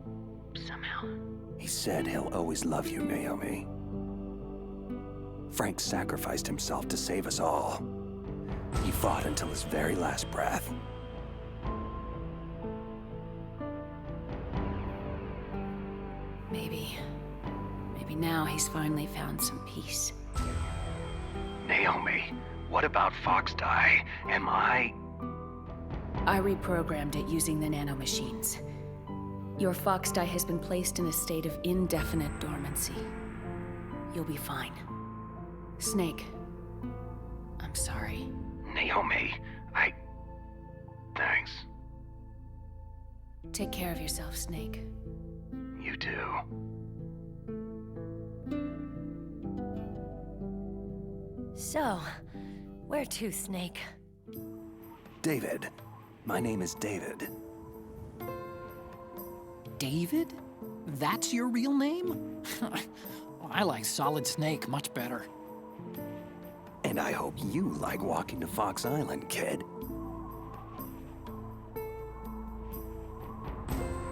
Somehow. He said he'll always love you, Naomi. Frank sacrificed himself to save us all. He fought until his very last breath. Maybe now he's finally found some peace. Naomi, what about Fox Die? Am I reprogrammed it using the nanomachines. Your Fox Die has been placed in a state of indefinite dormancy. You'll be fine. Snake, I'm sorry. Naomi, Thanks. Take care of yourself, Snake. You too. So, where to, Snake? David. My name is David. David? That's your real name? I like Solid Snake much better. And I hope you like walking to Fox Island, kid.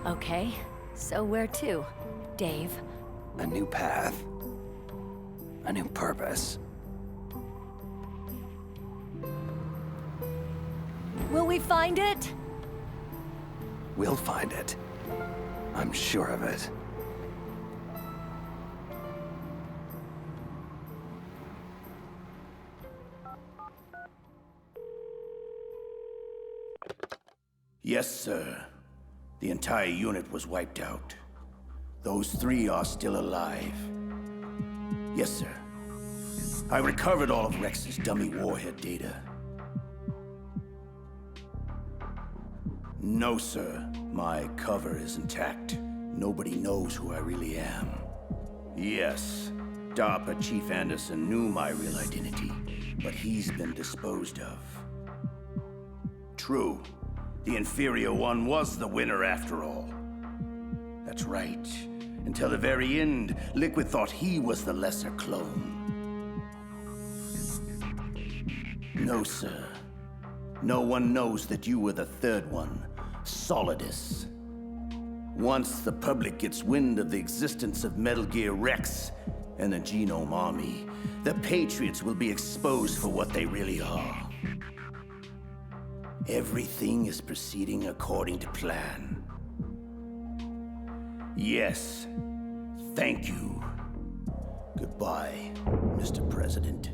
Okay, so where to, Dave? A new path. A new purpose. Will we find it? We'll find it. I'm sure of it. Yes, sir. The entire unit was wiped out. Those three are still alive. Yes, sir. I recovered all of Rex's dummy warhead data. No, sir. My cover is intact. Nobody knows who I really am. Yes, DARPA Chief Anderson knew my real identity, but he's been disposed of. True. The inferior one was the winner after all. That's right. Until the very end, Liquid thought he was the lesser clone. No, sir. No one knows that you were the third one, Solidus. Once the public gets wind of the existence of Metal Gear Rex and the Genome Army, the Patriots will be exposed for what they really are. Everything is proceeding according to plan. Yes, thank you. Goodbye, Mr. President.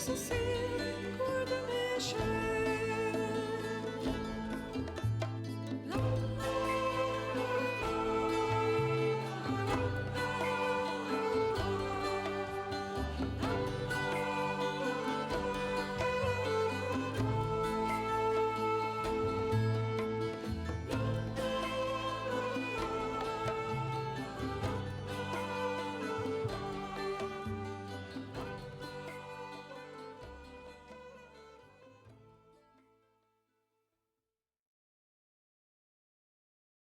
So